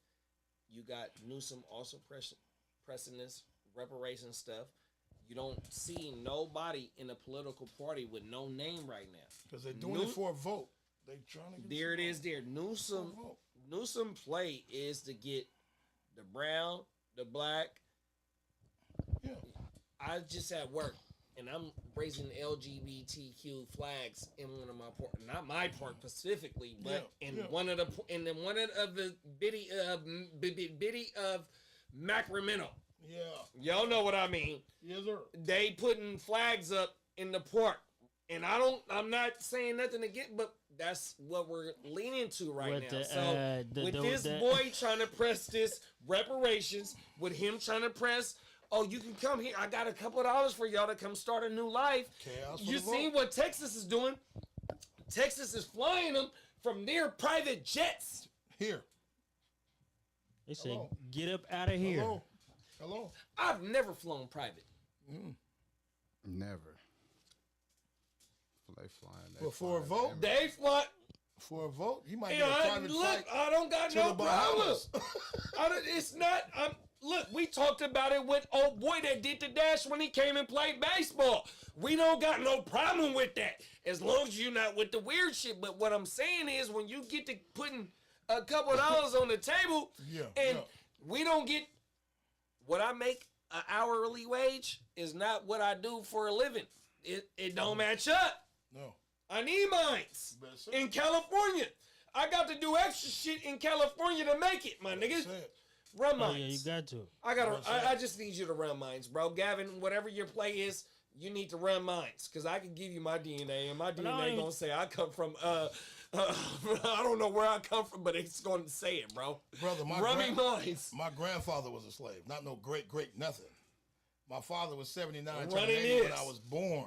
You got Newsom also pressing this reparation stuff. You don't see nobody in a political party with no name right now. Because they're doing it for a vote. They trying to get there it is there. Newsom play is to get the brown, the black. Yeah. I just at work and I'm raising LGBTQ flags in one of my park, not my park specifically, but one of the bitty of Sacramento. Yeah. Y'all know what I mean. Yes, sir. They putting flags up in the park. And I'm not saying nothing again, but that's what we're leaning to right now. With this boy trying to press this reparations, with him trying to press, oh, you can come here. I got a couple of dollars for y'all to come start a new life. You see what Texas is doing? Texas is flying them from their private jets. Here. They say, get up out of here. Hello. I've never flown private. Never. They flying. But for a vote, they fly. For a vote, you might get a private flight. I don't got no problem. It's not. Look, we talked about it with old boy that did the dash when he came and played baseball. We don't got no problem with that, as long as you're not with the weird shit. But what I'm saying is, when you get to putting a couple of dollars on the table, we don't get what I make an hourly wage is not what I do for a living. It don't match up. No. I need mines in California. I got to do extra shit in California to make it, my nigga. Run mines. Yeah, you got to. I just need you to run mines, bro. Gavin, whatever your play is, you need to run mines. Because I can give you my DNA, and my DNA gonna say I come from, I don't know where I come from, but it's going to say it, bro. Brother, mines. My grandfather was a slave. Not no great nothing. My father was 79 when I was born.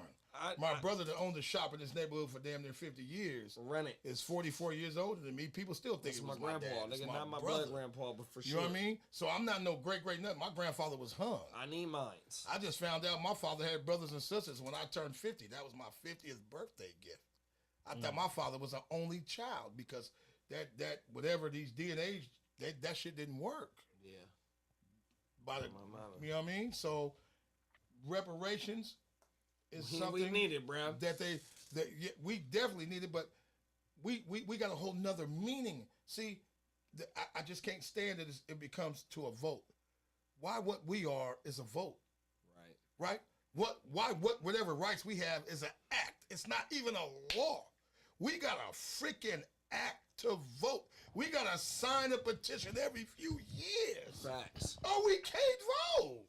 My brother that owned a shop in this neighborhood for damn near 50 years is 44 years older than me. People still think it was my grandpa. Nigga, not my blood grandpa, but for sure. You know what I mean? So I'm not no great nothing. My grandfather was hung. I need mines. I just found out my father had brothers and sisters when I turned 50. That was my 50th birthday gift. I thought my father was an only child because that whatever these DNA, that shit didn't work. Yeah. You know what I mean? So reparations is something we needed, bro. That we definitely needed, but we got a whole nother meaning. See, I just can't stand it. It becomes to a vote. Why what we are is a vote. Right? Whatever rights we have is an act. It's not even a law. We got a freaking act to vote. We got to sign a petition every few years. Facts. Oh, we can't vote.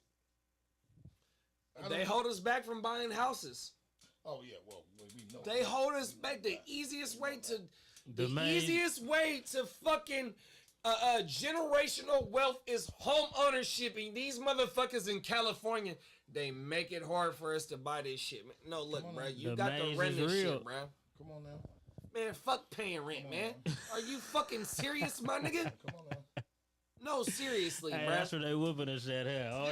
They hold us back from buying houses. Oh yeah, well we know. They hold us back. The easiest way to fucking generational wealth is home ownership. And these motherfuckers in California, they make it hard for us to buy this shit. Man. No, look, bro, you got to rent this shit, bro. Come on now. Man, fuck paying rent, man. Are you fucking serious, my nigga? Come on now. No, seriously, Hey, bro. that's what they whooping us at here. All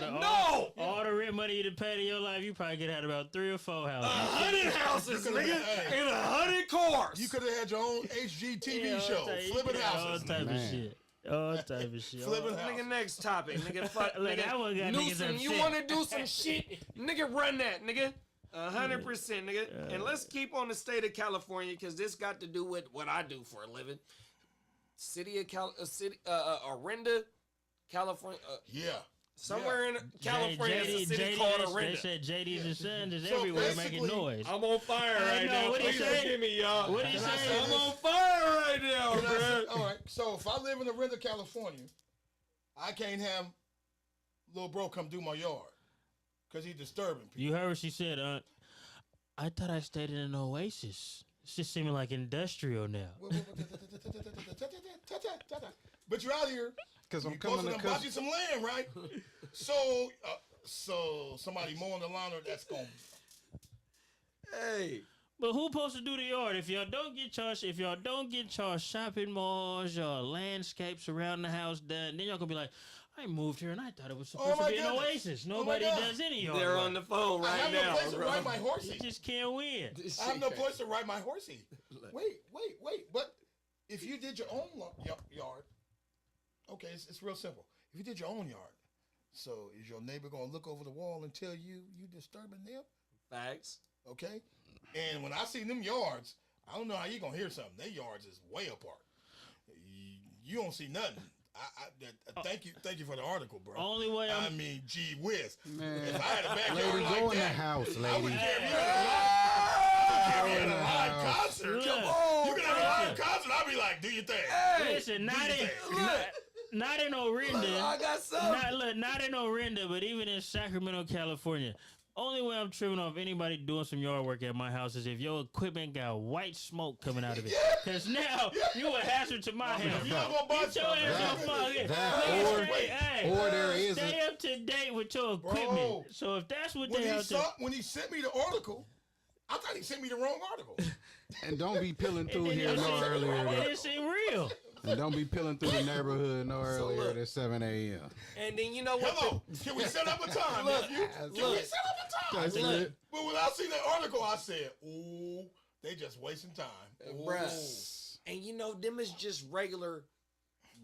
the rent money you done paid in your life, you probably could have had about 3 or 4 houses. 100 houses, nigga, and 100 cars. You could have had your own HGTV show, flipping houses. All type of shit. All type of shit. Flipping houses. Nigga, next topic, nigga. Fuck, Look, nigga. I would've got niggas Newsom, you upset. want to do some shit? Nigga, run that, nigga. 100%, nigga. And let's keep on the state of California because this got to do with what I do for a living. City of Orinda, California. Somewhere in California, there's a city called Orinda. They said JD's and Sons is So everywhere making noise. I'm on fire right now. What he Please say? forgive me, y'all. What he say? I'm on fire right now, bro. All right, so if I live in Orinda, California, I can't have little bro come do my yard because he's disturbing people. You heard what she said, I thought I stayed in an oasis. It's just seeming like industrial now. But you're out here. Because I'm You coming supposed to to bought you some land, right? So somebody mowing the lawn that's going. Hey. But who supposed to do the yard? If y'all don't get y'all shopping malls, y'all landscapes around the house done, then y'all gonna be like, I moved here and I thought it was supposed to be an oasis. Nobody does any yard. They're on the phone right I have now, no place bro. to ride my horsey. You just can't win. I have no place to ride my horsey. Wait. But if you did your own yard, okay, it's real simple. If you did your own yard, so is your neighbor gonna look over the wall and tell you disturbing them? Facts. Okay. And when I see them yards, I don't know how you gonna hear something. Their yards is way apart. You don't see nothing. Thank you for the article, bro. Only way I mean, gee whiz. Man. If I had a backyard Lady, like go in the that, house, I would lady. care if you had a live concert. Look. Come on, you can have a live concert. I'll be like, do your thing. Listen, not in Orinda. I got some. Not in Orinda, but even in Sacramento, California. Only way I'm tripping off anybody doing some yard work at my house is if your equipment got white smoke coming out of it. Because now you a hazard to my house. You not gonna buy Get your ass stuff. Or there is stay up to date with your equipment. Bro, So if that's what when they out there, when he sent me the article, I thought he sent me the wrong article. And don't be peeling it through didn't here no seem- earlier. it than- didn't seem real. And don't be peeling through the neighborhood no earlier look. than 7 a.m. And then you know what? Hello, can we set up a time, nephew? Can we set up a time? That's look. it. But when I seen that article, I said, ooh, they just wasting time. Ooh. Bruh. And you know, them is just regular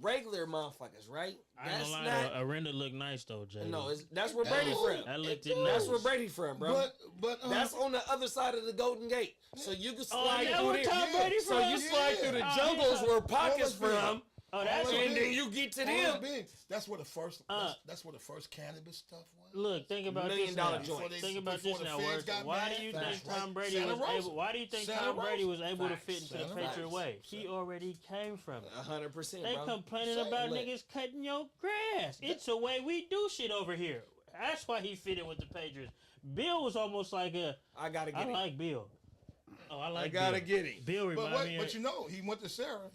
motherfuckers, right? I ain't gonna lie, though, Orinda look nice though, Jay. No, that's where Brady from. That looked That's nice. where Brady from, bro. But That's on the other side of the Golden Gate, so you can Oh, slide yeah, through where Tom there. Brady So from? you slide through the Yeah. jungles yeah. where Pac is Always been. from, Oh, that's Always and then you get to them. big. That's where the first. That's where the first cannabis stuff was. Look, think about $1 million this now. joint. Think about Before this the now, feds Work. got Why mad. do you Facts, think Tom right? Brady Santa was Rosa. able? Why do you think Santa Tom Brady Rosa. was able to Facts. fit into the Santa Patriot Rosa. way? He already came from it. 100%, They bro. complaining Say about look. niggas cutting your grass. It's a way we do shit over here. That's why he fit in with the Patriots. Bill was almost like I gotta get I it. like Bill. Oh, I like I gotta Bill. get it. Bill remind me But of... you know, he went to Sarah.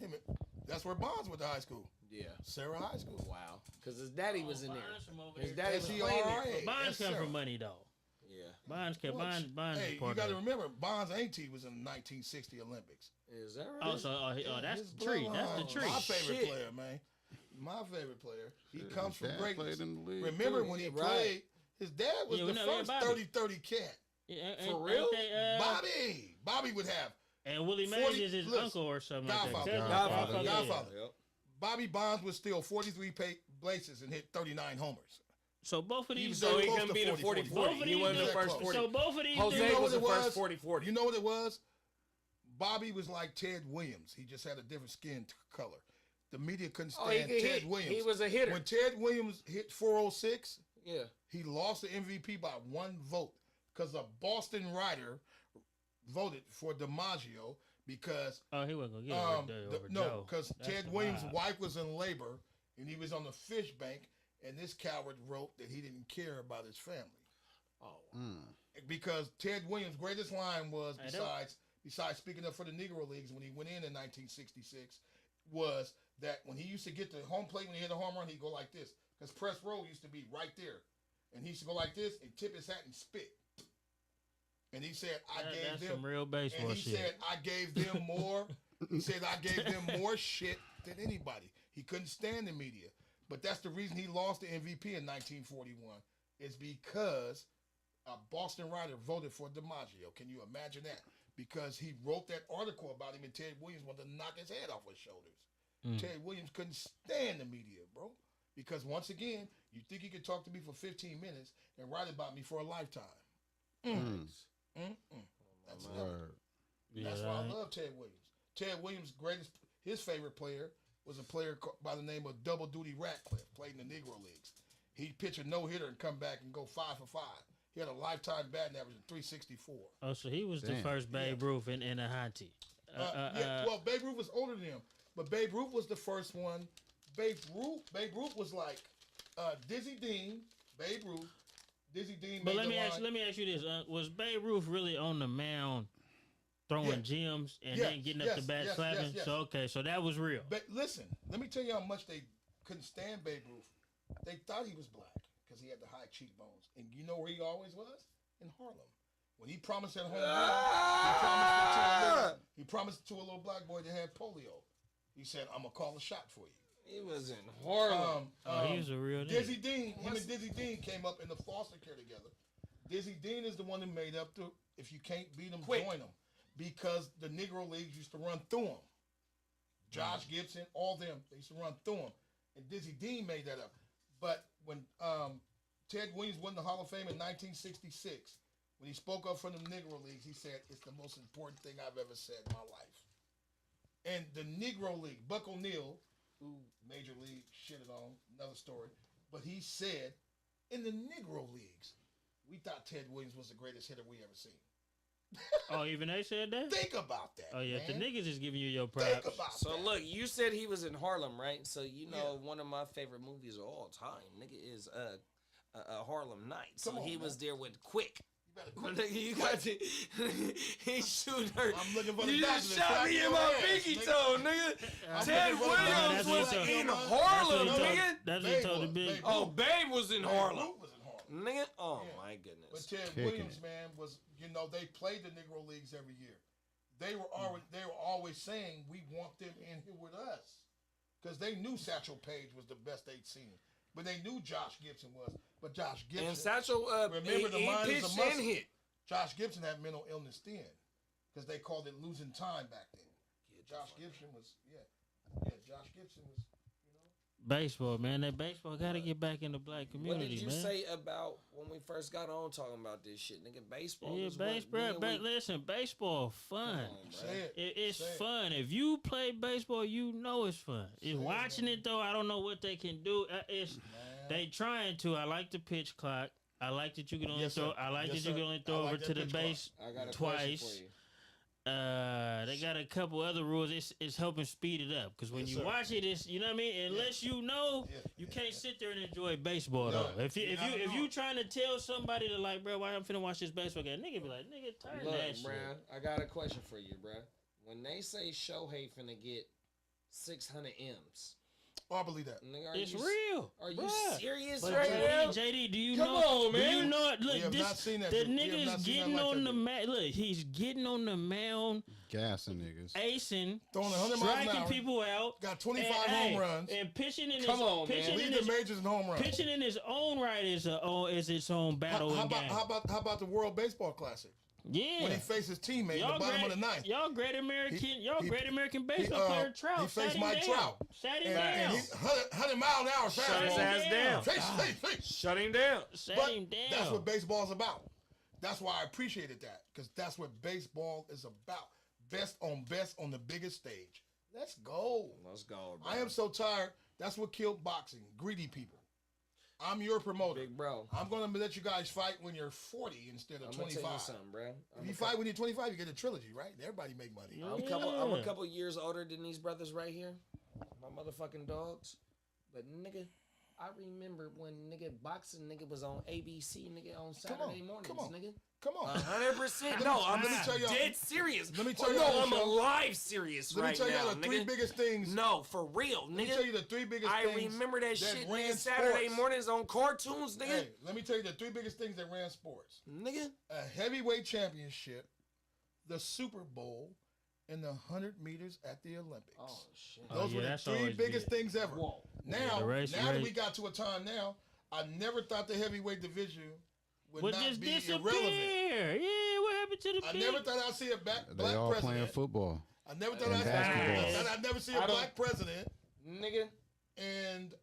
That's where Bonds went to high school. Yeah. Sarah High School. Wow. Because his daddy was in there. Bonds from over His there. daddy was playing S-E-R-R-A. there. Bonds That's come Sarah. from money, though. Yeah. Bonds Hey, is you part got to of it. remember, Bonds' auntie was in the 1960 Olympics. Is that right? Oh, so that's His the tree. That's the bloodline. tree. My favorite Shit. player, man. My favorite player. He Shit, comes from Dad greatness. played in the league, Remember too. when he Right. played, his dad was Yeah, we the know, yeah, first Bobby. 30-30 cat. Yeah, For real? Bobby would have. And Willie 40 Mays is his listen, uncle or something Godfather. like that. Godfather. yeah. Godfather. Yep. Bobby Bonds would steal 43 bases and hit 39 homers. So both of He these was So very he close can to be the 40-40. 40-40. He wasn't the Very first close. 40. So both of these Jose You know was what the it first was? 40-40. You know what it was? Bobby was like Ted Williams. He just had a different skin color. The media couldn't stand Ted Williams. He was a hitter. When Ted Williams hit 406, yeah, he lost the MVP by 1 vote because a Boston writer voted for DiMaggio because he wasn't gonna get it right there over Joe. Because Ted Williams' wife was in labor and he was on the fish bank, and this coward wrote that he didn't care about his family. Because Ted Williams' greatest line was, besides speaking up for the Negro Leagues when he went in 1966, was that when he used to get to home plate, when he hit a home run, he'd go like this. Because press row used to be right there. And he used to go like this and tip his hat and spit. And he said, that's some real baseball and he shit. said, I gave them more. He said, I gave them more shit than anybody. He couldn't stand the media. But that's the reason he lost the MVP in 1941. Is because a Boston writer voted for DiMaggio. Can you imagine that? Because he wrote that article about him, and Ted Williams wanted to knock his head off his shoulders. Ted Williams couldn't stand the media, bro. Because once again, you think you could talk to me for 15 minutes and write about me for a lifetime. That's That's why I love Ted Williams. Ted Williams' his favorite player was a player by the name of Double Duty Ratcliffe, played in the Negro Leagues. He'd pitch a no-hitter and come back and go 5 for 5. He had a lifetime batting average of 364. Oh, so he was the first Babe Ruth in a Hunty. Well, Babe Ruth was older than him, but Babe Ruth was the first one. Babe Ruth was like Dizzy Dean, Babe Ruth. Dizzy Dean. But let me ask you this: was Babe Ruth really on the mound throwing gems and then getting up the bat slapping? So so that was real. But listen, let me tell you how much they couldn't stand Babe Ruth. They thought he was black because he had the high cheekbones, and you know where he always was? In Harlem. When he promised at home run, he promised to a little black boy that had polio. He said, "I'm gonna call a shot for you." He was in Harlem. He was a real Dizzy Dean. Him and Dizzy Dean came up in the foster care together. Dizzy Dean is the one that made up the if you can't beat them, join them, because the Negro Leagues used to run through them. Josh Gibson, all them, they used to run through them, and Dizzy Dean made that up. But when Ted Williams won the Hall of Fame in 1966, when he spoke up for the Negro Leagues, he said, "It's the most important thing I've ever said in my life." And the Negro League, Buck O'Neil, who Major League shitted on, another story, but he said, in the Negro Leagues, we thought Ted Williams was the greatest hitter we ever seen. Oh, even they said that? Think about that. Oh, yeah, man. the niggas is giving you your props. Think about So that. look, you said he was in Harlem, right? So you know one of my favorite movies of all time, nigga, is Harlem Nights. So he was there with Quick. You got to. He shooting her. I'm looking for the You just doctor to shot me crack in your my ass, pinky nigga. toe, nigga. Ted looking for the Williams doctor. was That's what he in told- Harlem, That's what he nigga. told- That's what he told the big. Oh, Babe was in Harlem. Ruth was in Harlem. Nigga, oh Yeah. my But goodness. Ted Williams, man, was, they played the Negro Leagues every year. They were always saying, we want them in here with us. Because they knew Satchel Paige was the best they'd seen. But they knew Josh Gibson was. But Josh Gibson. And Satchel, remember the he mind is a pitched muscle. and hit. Josh Gibson had mental illness then. Because they called it losing time back then. Josh Gibson was, Josh Gibson was, Baseball, man. That baseball got to get back in the black What community, did you man. say about when we first got on talking about this shit, nigga? Baseball. Yeah, was what baseball. me and we- Listen, baseball fun. Come on, Say bro. it. It's Say it. fun. If you play baseball, you know it's fun. It's watching it though. I don't know what they can do. They trying to. I like the pitch clock. I like that you can only Yes, throw. sir. I like Yes, that you can sir. only throw I like over that to the pitch clock. base I got a twice. question for you. They got a couple other rules. It's helping speed it up because when Yes, you sir. watch it, it's you know what I mean. Unless you know, you can't sit there and enjoy baseball No. though. If Not you trying to tell somebody to like, bro, why I'm finna watch this baseball game? Nigga be like, nigga, tired of that Look, shit. bruh, I got a question for you, bruh. When they say Shohei finna get 600 M's, Oh, I believe that. nigga, It's you, real. Are you bruh. serious But right now? JD, do you Come know? on, Do you man. know? Look, We have this, not seen that. the We have nigga's not seen getting that like on that, the mound. Look, he's getting on the mound, Gassing niggas. acing, Throwing 100 miles an striking hour. people out, Got 25 and, home hey, runs. and pitching in Come his on, man. pitching in Lead his the majors in home runs. pitching in his own right is its own battle How and game. about the World Baseball Classic? Yeah. When he faced his teammate in the bottom of the ninth. Y'all great American he, baseball player Trout. he faced sat him Mike down. Trout. Sat him And down. he 100 mile an hour Shut his fastball. ass down. Face. Shut him down. Sat But him down. that's what baseball's about. That's why I appreciated that, because that's what baseball is about. best on the biggest stage. Let's go. Let's go, bro. I am so tired. That's what killed boxing. Greedy people. I'm your promoter. Big bro. I'm going to let you guys fight when you're 40 instead of I'm 25. Tell you something, bro. If you fight when you're 25, you get a trilogy, right? Everybody make money. I'm a couple years older than these brothers right here. My motherfucking dogs. But nigga, I remember when nigga boxing nigga was on ABC nigga on Saturday mornings, nigga. Come on. 100%. No, I'm dead serious. Let me tell you. No, I'm alive serious right now. Let me tell you the three biggest things. No, for real, nigga. Let me tell you the three biggest things. I remember that shit, ran nigga, Saturday sports. mornings on cartoons, nigga. Hey, let me tell you the three biggest things that ran sports. Nigga. A heavyweight championship, the Super Bowl, and the 100 meters at the Olympics. Oh, shit. Those were the three biggest things ever. Whoa. Now that we got to a time now, I never thought the heavyweight division would not just be disappear. irrelevant. Yeah, what happened to the I never thought I'd see a black They all president. playing football. I never thought I'd never see a black president. Nigga. And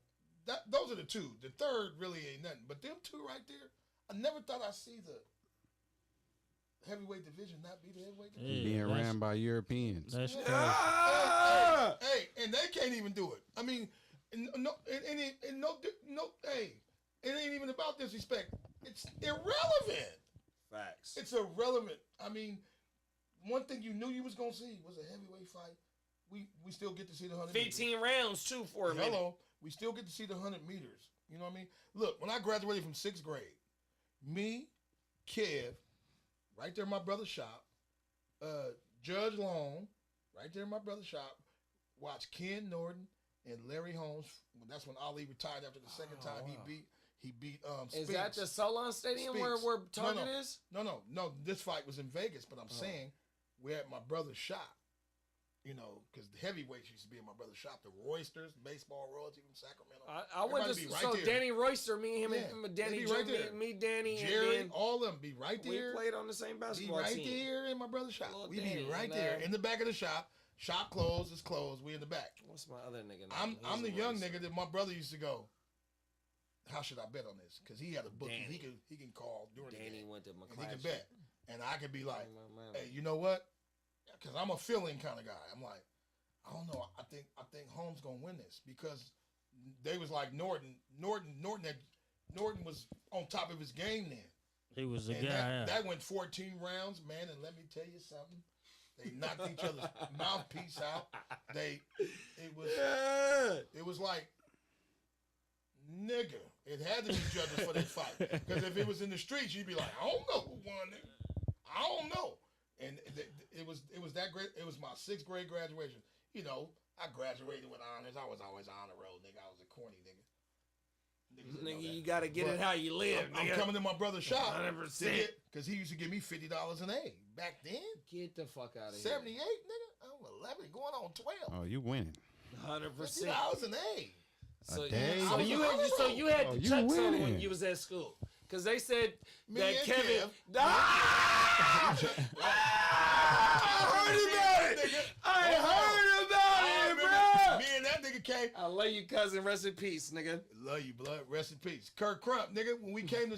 those are the two. The third really ain't nothing. But them two right there, I never thought I'd see the heavyweight division not be the heavyweight division. Being ran by Europeans. That's crazy. Hey, and they can't even do it. I mean, hey, it ain't even about disrespect. It's irrelevant. Facts. It's irrelevant. I mean, one thing you knew you was gonna see was a heavyweight fight. We still get to see the 100 15 rounds too for a minute. Hello, we still get to see the 100 meters. You know what I mean? Look, when I graduated from 6th grade, me, Kev, right there in my brother's shop, Judge Long, right there in my brother's shop, watched Ken Norton and Larry Holmes. That's when Ali retired after the second time he beat Spinks. Is that the Solon Stadium where Target is? No. This fight was in Vegas, but I'm saying we're at my brother's shop. You know, because the heavyweights used to be in my brother's shop. The Roysters, baseball royalty from Sacramento. I went to Danny Royster, me, him, and Danny, right there. me, Danny, Jerry, and then all of them be right there. We played on the same basketball team. Be right there in my brother's shop. Little We Danny, be right there in the back of the shop. Shop closed, it's closed. We in the back. What's my other nigga name? I'm the young nigga that my brother used to go, how should I bet on this? Because he had a bookie. He can call during the game. Danny went to my class. He can bet. And I could be like, hey, you know what? Because I'm a feeling kind of guy. I'm like, I don't know. I think Holmes gonna win this because they was like Norton was on top of his game then. He was the guy. That went 14 rounds, man. And let me tell you something. They knocked each other's mouthpiece out. It was like, nigga. It had to be judges for that fight because if it was in the streets, you'd be like, I don't know who won it. I don't know. And it was that great. It was my 6th grade graduation. You know, I graduated with honors. I was always on the road, nigga. I was a corny nigga. Nigga, you gotta get it how you live. I'm coming to my brother's shop 100%. because he used to give me $50 an A back then. Get the fuck out of 78, here. 78, nigga. I'm 11, going on 12. Oh, you winning. 100%. $50 an A. So you had the chucks on winning. when you was at school. Because they said Me that and Kevin... Kev. I heard about it! I heard about it, bro! Me and that nigga came. I love you, cousin. Rest in peace, nigga. Love you, blood. Rest in peace. Kirk Crump, nigga. When we came to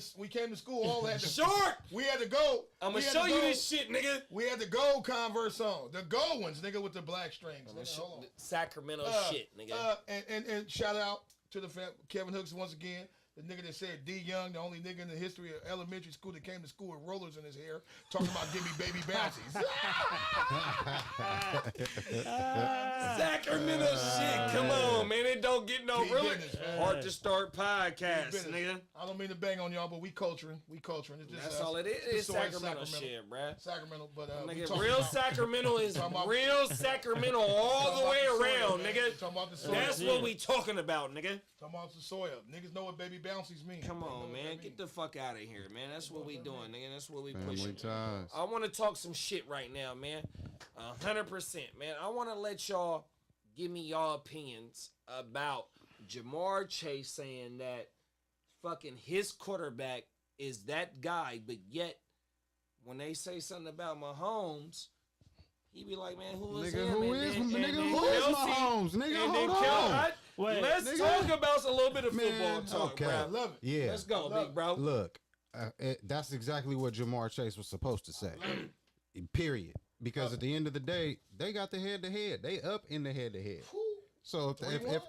school, all had to Short. We had to go. I'm gonna show you this shit, nigga. We had the gold Converse on, the gold ones, nigga, with the black strings. Nigga, hold on. Sacramento shit, nigga. And shout out to the Kevin Hooks once again. The nigga that said D Young, the only nigga in the history of elementary school that came to school with rollers in his hair, talking about give me baby bouncies. Sacramento shit. Come on, man. It don't get no realer. Hard to start podcast, nigga. I don't mean to bang on y'all, but we culturing. It's just that's all it is. It's Sacramento shit, bruh. Sacramento, but nigga, real Sacramento is real Sacramento all the way around, nigga. That's what we talking about, nigga. Talking about the soil. Niggas know what baby bouncies mean. Come on, man. Get the fuck out of here, man. That's what we doing, nigga. That's what we pushing. Ties. I want to talk some shit right now, man. 100%, man. I want to let y'all give me y'all opinions about Jamar Chase saying that fucking his quarterback is that guy, but yet when they say something about Mahomes, he be like, man, who is him? Who is Mahomes? Nigga, hold on. Let's talk about a little bit of football talk, okay. bro. I love it. Yeah. Let's go, big bro. Look, that's exactly what Jamar Chase was supposed to say. Period. Because at the end of the day, they got the head-to-head. They up in the head-to-head. So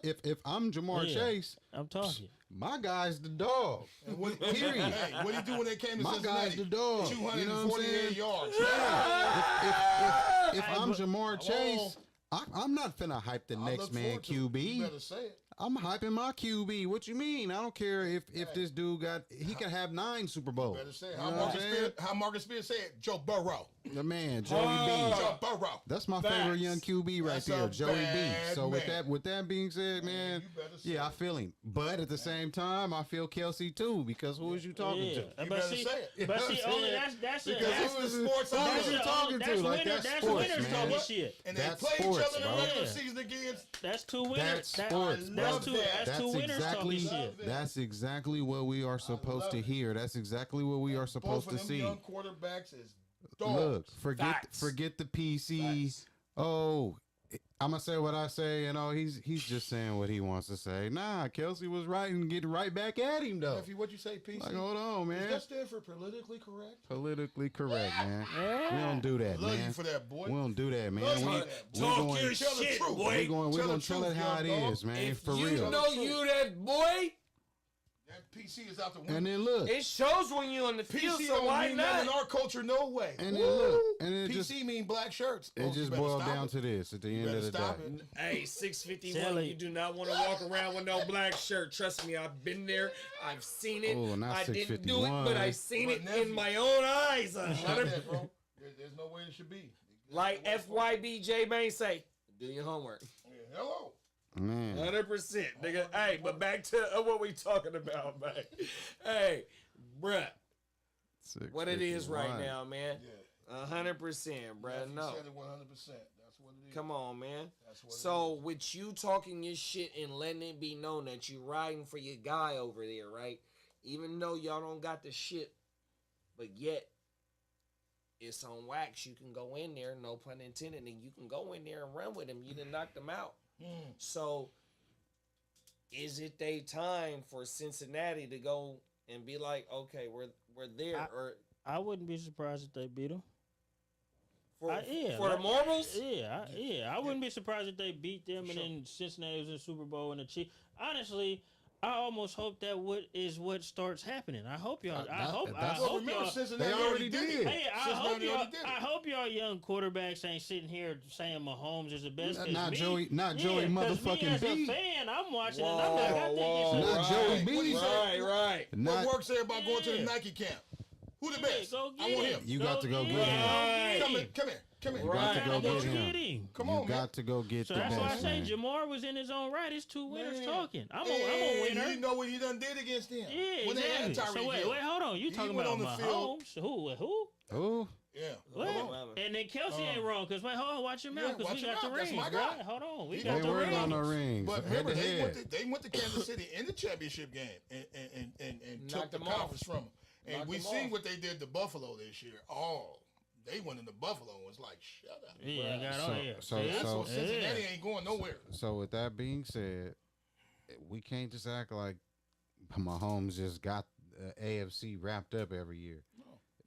if I'm Jamar Chase, I'm talking. my guy's the dog. Period. Hey, what he do when they came to My Cincinnati? guy's the dog. 248 yards. If I'm Jamar Chase, I'm not finna hype the next man QB. You better say it. I'm hyping my QB. What you mean? I don't care if this dude he can have 9 Super Bowls. Better say it. How Marcus Spears said, Joe Burrow. The man, Joey B. Joe Burrow. That's my favorite young QB right That's there, a Joey B. bad So man. with that being said, man, you better say yeah, I it. feel him. But at the same time, I feel Kelsey too because who is you talking to? You But better see, say it. but see, You know what only I'm saying? that's Because that's it's the sports Who I is you love. talking to? That's Like winners. that's That's sports, winners man. talking shit. And they That's play each sports, other in the bro. regular Yeah. season again. That's two winners. That's sports, bro. That's two winners exactly talking shit. that's exactly what we are supposed love to it. hear. That's exactly what we are supposed Both to of them see. young quarterbacks is dogs. Look, Facts. forget the PC. Facts. Oh, I'm gonna say what I say. You know, he's just saying what he wants to say. Nah, Kelsey was right and getting right back at him though. Nephew, what you say, PC? Like, hold on, Does man. that stand for politically correct? Politically correct, man. We don't do that, Love man. you for that, boy. We don't do that, man. Love you We for that, boy. Talk going- your Tell the shit, truth. boy. we're going Tell to the tell it truth, how it young dog. is, man. If For you real. know you that boy, That PC is out the window. And then look, it shows when you in the field. PC So don't why mean that in not? our culture, no way. and then look, and it PC just mean black shirts. it just boiled down to this at the end of the stop day. it. Hey, Tell 651. it. You do not want to walk around with no black shirt. Trust me, I've been there. I've seen it. Oh, not I didn't do it, 651. but I've seen But it nephew- in my own eyes. Stop that, bro. There's no way it should be. Like FYBJ Bane say, do your homework. Yeah, hello. Man, 100%, nigga. Hey, but back to what we talking about, man. Hey, bruh, what it is right 651. now, man. Yeah. 100%, bruh. You No, said it 100%. That's what it is. come on, man. That's what So with you talking your shit and letting it be known that you riding for your guy over there, right? Even though y'all don't got the shit, but yet it's on wax. You can go in there, no pun intended, and you can go in there and run with him. You done knocked them out. So is it they time for Cincinnati to go and be like, okay, we're there, or I wouldn't be surprised if they beat them. for, Yeah, for the like- Marbles? I wouldn't be surprised if they beat them and then Cincinnati was in the Super Bowl and the Chiefs. Honestly, I almost hope that what starts happening. I hope y'all. I hope Well, remember, y'all. Cincinnati They already did. Hey, I Cincinnati hope y'all. already did it. I hope y'all young quarterbacks ain't sitting here saying Mahomes is the best. 'cause Not me- Joey yeah, 'cause motherfucking me as B. a fan, I'm watching and I'm like, I think it's Not Joey B. What he say? Right. What Not, work say about going to the Yeah. Nike camp? Who the Yeah, best? go get I want him. him. You got to go get him. him. Come here. Come here. Come here. you got to Right. go Go get get him. him. Come You on, man. got to go get So the that's why I best, say man. Jamar was in his own right. It's two winners Man. talking. I'm Hey, a winner. You know what he done did against them? Yeah, When they had exactly. Tyreek So wait, Hill. hold on. You He talking went about on the field. Mahomes? Who? Oh, Yeah. What? Come on. And then Kelsey ain't wrong because wait, hold on, watch your Yeah, mouth because watch we your got the mouth. That's rings, my guy. right? Hold on, we He got they the working rings. on the rings. But Head remember, to they head. went to Kansas City in the championship game and took Knocked the them off. conference from them. And Knocked we them seen off. what they did to Buffalo this year. Oh, they went into Buffalo and was like, shut up. Yeah, got So- on here. so- See? That's what so- Cincinnati ain't going nowhere. So with that being said, we can't just act like Mahomes just got AFC wrapped up every year.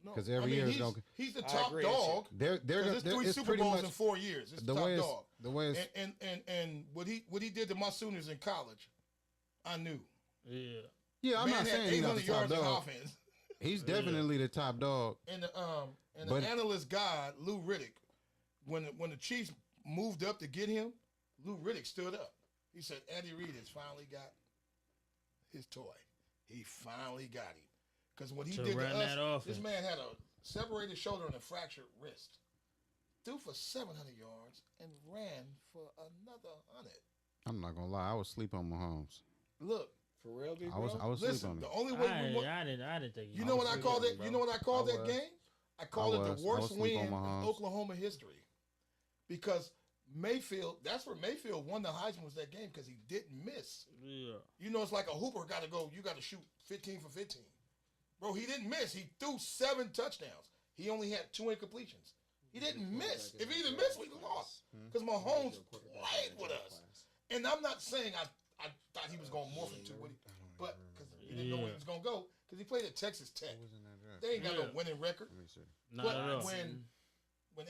No, 'Cause every year it's gonna- he's the I top agree with dog. They're 'Cause it's 3 it's Super pretty Bowls much in 4 years. It's the the top way it's, dog. the way it's, And what he did to my Sooners in college, I knew. Yeah. yeah. I'm Man not had saying he's not the 800 top yards in dog. offense. He's definitely the top dog. And the But- analyst guy, Lou Riddick, when the Chiefs moved up to get him, Lou Riddick stood up. He said, Andy Reid has finally got his toy. He finally got him. Because what he To did to run that us, offense. this man had a separated shoulder and a fractured wrist. Threw for 700 yards and ran for another 100. I'm not gonna lie. I was asleep on Mahomes. Look, For real, big I was bro? asleep listen, on the him. only way we won. I didn't think. You know what I called it? bro. You know what I called I that was. game? I called it was. the I was worst asleep on win in Mahomes. Oklahoma history. Because Mayfield, that's where Mayfield won the Heisman, was that game because he didn't miss. Yeah. You know, it's like a hooper got to go, you got to shoot 15 for 15. Bro, he didn't miss. He threw 7 touchdowns. He only had 2 incompletions. He didn't miss. If he didn't miss, we'd have lost. Because Mahomes played with us. And I'm not saying I thought he was going to morph into what he, but because he didn't know where he was going to go, because he played at Texas Tech. They ain't got no winning record. Not at all. But when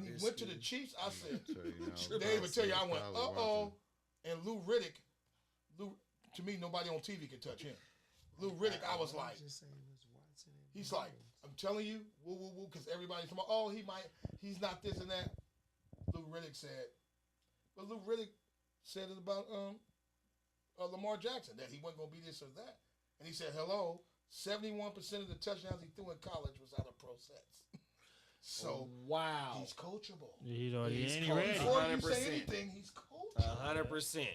he went to the Chiefs, I said, Trubisky. Dave would tell you, I went, Probably uh-oh. And Lou Riddick, to me, nobody on TV could touch him. Lou Riddick, I was like, he's like, I'm telling you, woo, woo, woo, because everybody's talking about, he's not this and that. Lou Riddick said, but Lou Riddick said it about Lamar Jackson, that he wasn't going to be this or that. And he said, hello, 71% of the touchdowns he threw in college was out of pro sets. So, wow. He's coachable. He's ready. Before you say anything, he's coachable. 100%.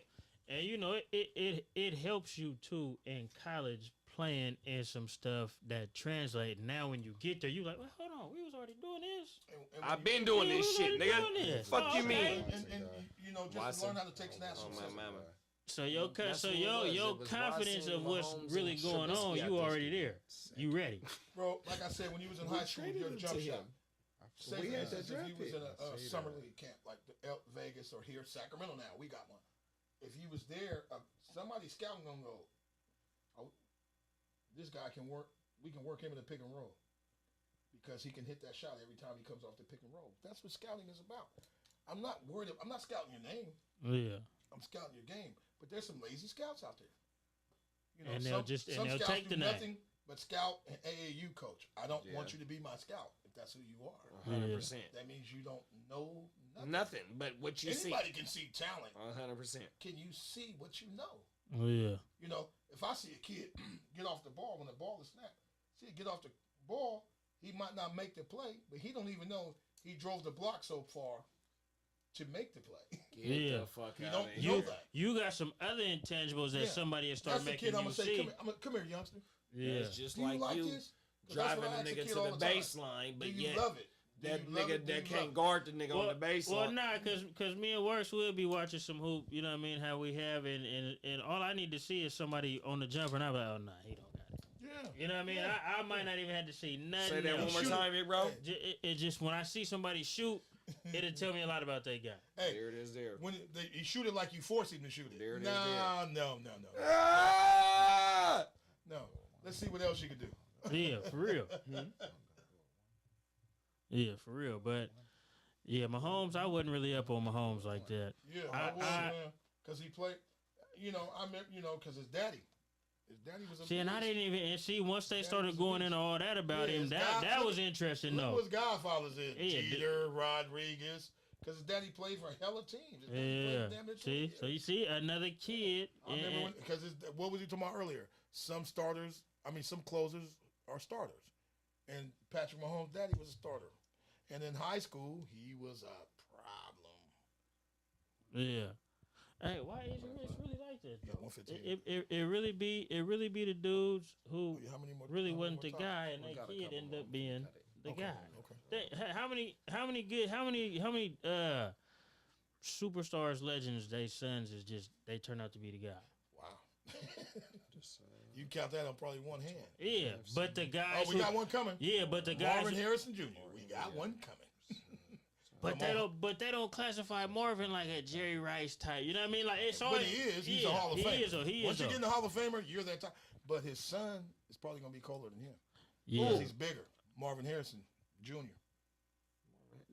And you know, it helps you too in college playing in some stuff that translate. Now when you get there, you like, well, hold on, we was already doing this. I've been doing this shit, nigga. Fuck you mean? And you know, just to learn how to take snaps. So your confidence of what's really going on, you already there. You ready. Bro, like I said, when you was in high school, your jump shot. Say for instance, if you was in a summer league camp, like the Vegas or here, Sacramento now, we got one. If you was there, somebody scouting gonna go, oh, this guy can work, we can work him in the pick and roll. Because he can hit that shot every time he comes off the pick and roll. That's what scouting is about. I'm not worried, I'm not scouting your name. Yeah. I'm scouting your game. But there's some lazy scouts out there. You know, and they'll take the nothing but scout and AAU coach. I don't want you to be my scout if that's who you are. 100%. That means you don't know nothing but what you see. Anybody can see talent. 100%. Can you see what you know? Oh, yeah. You know, if I see a kid get off the ball when the ball is snapped, see it get off the ball, he might not make the play, but he don't even know he drove the block so far to make the play. Get the fuck you out don't of here. know that. You got some other intangibles that somebody will start making That's the kid I'm you gonna see. say, come here, youngster. Yeah. It's just Do you like you this? driving a nigga to the baseline, but you yet love it? that nigga that can't guard the nigga on the baseline. Well, nah, cause me and Works will be watching some hoop. You know what I mean? How we have and all I need to see is somebody on the jumper, and I'm like, oh nah, he don't got it. Yeah. You know what I mean? I might not even have to see nothing. Say that else. one more time, bro. It just when I see somebody shoot, it'll tell me a lot about that guy. Hey, there it is. There. When you shoot it like you force him to shoot it. There it is. No. Ah! No. Let's see what else you can do. Yeah, for real. Yeah, for real. But yeah, Mahomes, I wasn't really up on Mahomes like that. Yeah, I was, man, because he played. You know, I meant, because his daddy was a see, and I didn't even see once they started going into all that about him. That was interesting, though. Look what his godfathers is. Jeter, Rodriguez. Because his daddy played for hella teams. See, so you see another kid. I remember because what was you talking about earlier? Some closers are starters, and Patrick Mahomes' daddy was a starter, and in high school he was a problem. Yeah. Hey, why is it really like that? Yeah, 115. It really be the dudes who really wasn't the guy, and that kid ended up being the guy. How many superstars, legends, they sons is just they turn out to be the guy. Wow. You count that on probably one hand. Yeah, but the guys. Oh, we got one coming. Yeah, but the guys. Marvin Harrison Jr. We got one coming. But they don't classify Marvin like a Jerry Rice type. You know what I mean? Like it's always. But he is. He's a Hall of Famer. He is. Once you get in the Hall of Famer, you're that type. But his son is probably gonna be colder than him. Yeah. Because he's bigger. Marvin Harrison Jr.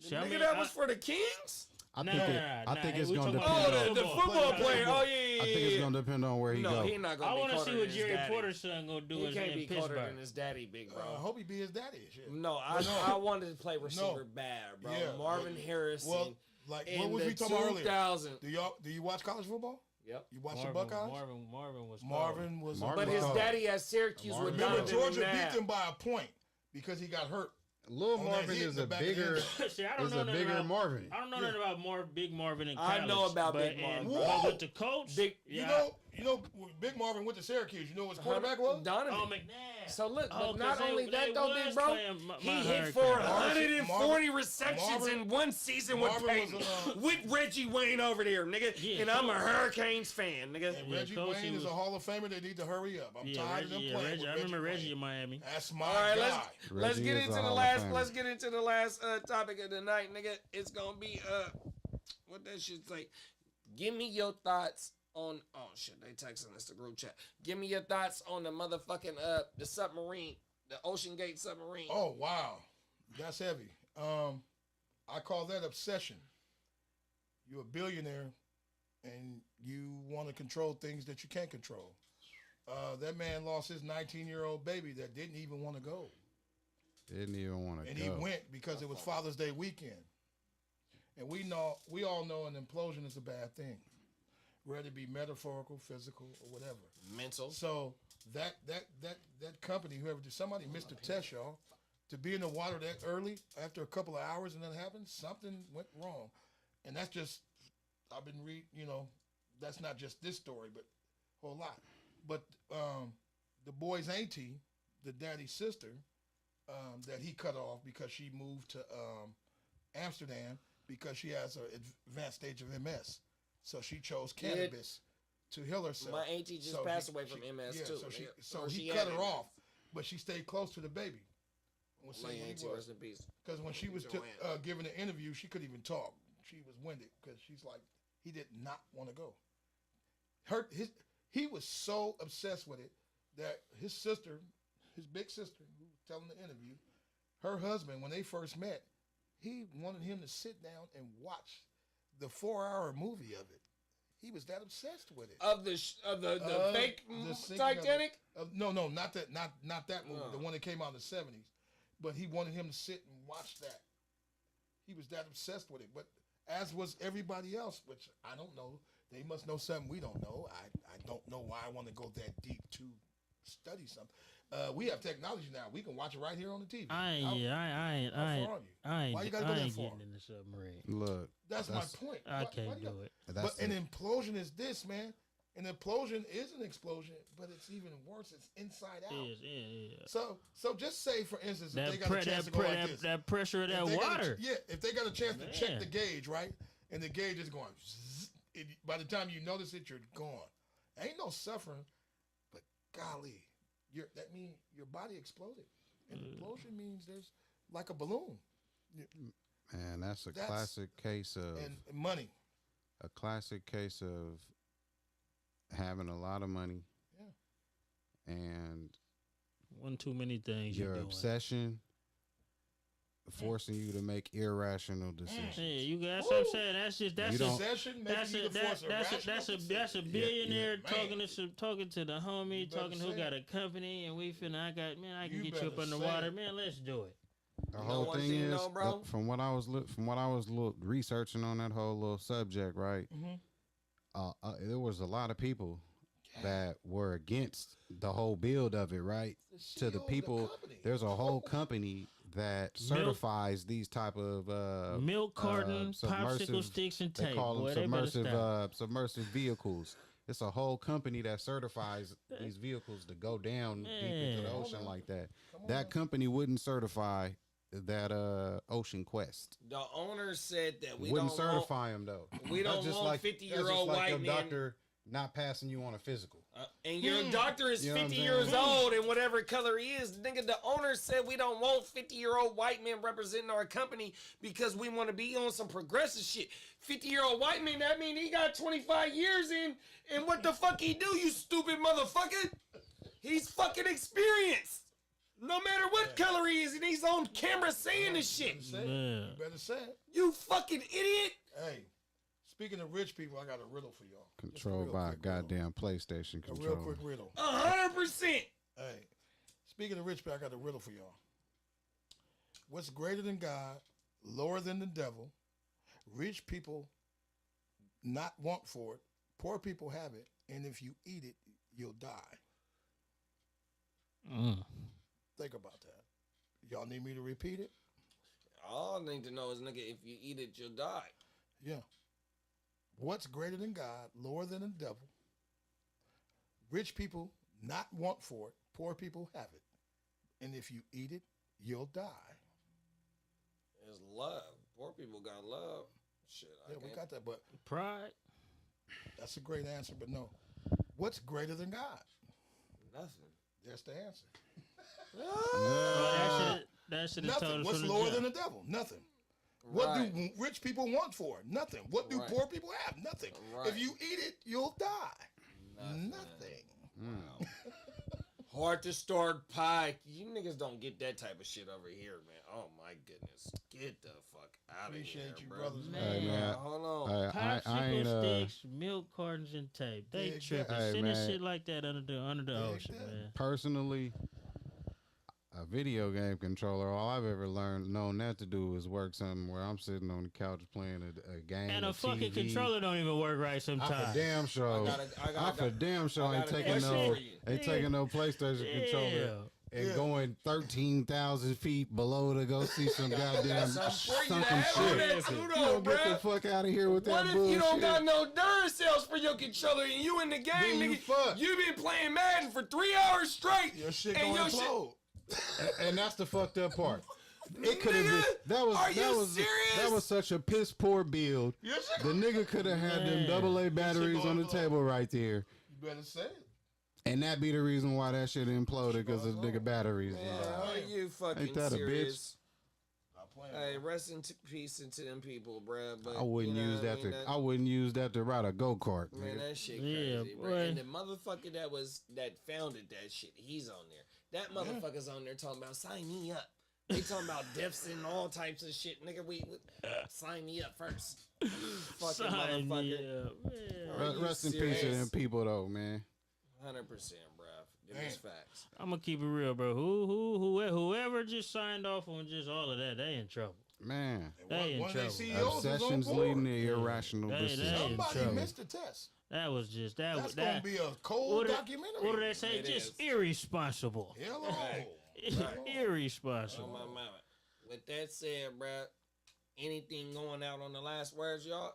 Nigga, that was for the Kings? I think it's going to depend on the football player. Oh, yeah. I think it's going to depend on where he goes. No, he's not going to be. I want to see what Jerry daddy. Porter's son going to do He can't be Pittsburgh. colder than his daddy, big bro. I hope he be his daddy. Shit. No, I wanted to play receiver bad, bro. Yeah, Marvin Harrison. Well, like what was we talking about earlier? 2000. Do you watch college football? Yep. You watch the Buckeyes? Marvin was. But his daddy at Syracuse was Remember, Donovan Georgia McNabb. beat them by a point because he got hurt. Lil Marvin is a bigger Marvin. I don't know nothing about Big Marvin in college. I know about Big Marvin. But with the coach, you know, Big Marvin went to Syracuse. You know what his quarterback was? Donovan. Oh, McNabb. So look, but not only that they though, big bro, he hit for 140 receptions in one season with Peyton, with Reggie Wayne over there, nigga. Yeah, and I'm a Hurricanes fan, nigga. And Reggie Wayne is a Hall of Famer. They need to hurry up. I'm tired of them playing. Reggie, I remember Reggie in Miami. That's my All right, guy. let's get into the last. Let's get into the last topic of the night, nigga. It's gonna be what that shit say? Give me your thoughts on. Oh shit, they texting us the group chat. Give me your thoughts on the motherfucking the submarine, the Ocean Gate submarine. Oh wow, that's heavy. I call that obsession. You're a billionaire, and you want to control things that you can't control. That man lost his 19-year-old baby that didn't even want to go. Didn't even want to go. And he went because it was Father's Day weekend. And we all know an implosion is a bad thing. Whether it be metaphorical, physical, or whatever. Mental. So that company, whoever did, somebody missed a test, y'all. To be in the water that early, after a couple of hours and that happened, something went wrong. And that's just, I've been that's not just this story, but a whole lot. But the boy's auntie, the daddy's sister, that he cut off because she moved to Amsterdam because she has an advanced stage of MS. So she chose cannabis to heal herself. My auntie just passed away from MS too. So he cut her off, but she stayed close to the baby. My auntie, rest in peace. Because when she was giving an interview, she couldn't even talk. She was winded because she's like, he did not want to go. He was so obsessed with it that his sister, his big sister, who was telling the interview, her husband, when they first met, he wanted him to sit down and watch the 4-hour movie of it. He was that obsessed with it. Of the fake Titanic? No, not that movie. The one that came out in the 70s. But he wanted him to sit and watch that. He was that obsessed with it. But as was everybody else, which I don't know. They must know something we don't know. I don't know why I want to go that deep to study something. We have technology now. We can watch it right here on the TV. Why you gotta go that far? Getting in the submarine. Look, that's my point. I can't do it. But an implosion is this, man. An implosion is an explosion, but it's even worse. It's inside out. Yeah. So just say, for instance, if they got a chance to go like this, that pressure of that water. If they got a chance to check the gauge, right, and the gauge is going, by the time you notice it, you're gone. Ain't no suffering, but golly, that means your body exploded. And implosion means there's like a balloon. Man, that's a classic case of and money. A classic case of having a lot of money, and one too many things. Your obsession forcing you to make irrational decisions. Yeah, you guys. I'm saying that's a billionaire talking to the homie, talking who got a company, and I can get you up underwater, man. Let's do it. The whole thing is, from what I was researching on that whole little subject, right? Mm-hmm. There was a lot of people that were against the whole build of it, right? To the people, there's a whole company that certifies these type of milk carton, popsicle sticks, and tape. They call them submersive vehicles. It's a whole company that certifies these vehicles to go down deep into the ocean like that. That company wouldn't certify that Ocean Quest. The owner said that we wouldn't don't certify them though. We don't want 50-year-old white your men. Doctor not passing you on a physical. And your doctor is 50 years old and whatever color he is. Nigga, the owner said we don't want 50-year-old white men representing our company because we want to be on some progressive shit. 50-year-old white man, that mean he got 25 years in, and what the fuck he do, you stupid motherfucker? He's fucking experienced. No matter what color he is, and he's on camera saying this shit. You better say it. You fucking idiot. Hey, speaking of rich people, I got a riddle for y'all. Controlled by a goddamn PlayStation controller. A real quick riddle. 100%. Hey, speaking of rich people, I got a riddle for y'all. What's greater than God, lower than the devil, rich people not want for it, poor people have it, and if you eat it, you'll die. Think about that. Y'all need me to repeat it? All I need to know is, nigga, if you eat it, you'll die. Yeah. What's greater than God, lower than the devil? Rich people not want for it, poor people have it. And if you eat it, you'll die. It's love. Poor people got love. Shit, we got that, but pride. That's a great answer, but no. What's greater than God? Nothing. That's the answer. That should have nothing. told us. What's lower than the devil? Nothing. What do rich people want for it? Nothing. What do poor people have? Nothing. If you eat it, you'll die. Nothing. Wow. Hard to start pie. You niggas don't get that type of shit over here, man. Oh my goodness. Get the fuck out of here. Appreciate you, bro. brothers, Man. Hey, man. Hold on. I ain't Popsicle sticks, milk cartons, and tape. They Yeah, tripping. hey, Sending man. shit like that under the ocean, exactly. man. personally, a video game controller, all I've ever known that to do is work something where I'm sitting on the couch playing a game. And a fucking TV. controller don't even work right I sometimes. for damn sure. I for damn sure I ain't got a taking question no for you. ain't taking no PlayStation controller and going 13,000 feet below to go see some goddamn sunken shit. Too, You though, don't get the bruh. fuck out of here with What that if bullshit. you don't got no Duracells for your controller and you in the game, Then you nigga? fuck. You been playing Madden for 3 hours straight. Your shit and gonna your implode. And that's the fucked up part. It could have been Nigga, are you that serious? was such a piss poor build. Your shit The nigga could have had them Man. AA batteries on the table right there. You better say it. And that be the reason why that shit imploded, because of nigga batteries. Man, are you fucking Ain't that a bitch? serious? Stop playing. Hey, rest in peace into them people, bruh. But I wouldn't you know use what I that mean? to. I wouldn't use that to ride a go kart. Man, that shit Yeah, crazy, bro. boy. And the motherfucker that founded that shit, he's on there. That motherfucker's on there talking about sign me up. They talking about deaths and all types of shit, nigga. We sign me up first. Fucking Sign motherfucker. me up, man. Are you Rest in peace to serious? them people though, man. 100%, bruh. Them is facts. I'm gonna keep it real, bro. Whoever just signed off on just all of that, they in trouble. Man, They in One of their trouble. CEOs was on obsessions board. leading to irrational They- decisions. they- Somebody trouble. missed the test. That was just that. That's that gonna be a cold what do- documentary. What do they say? It Just is. irresponsible. Hello. Right. On Irresponsible. my mama. With that said, bruh, anything going out on the last words, y'all?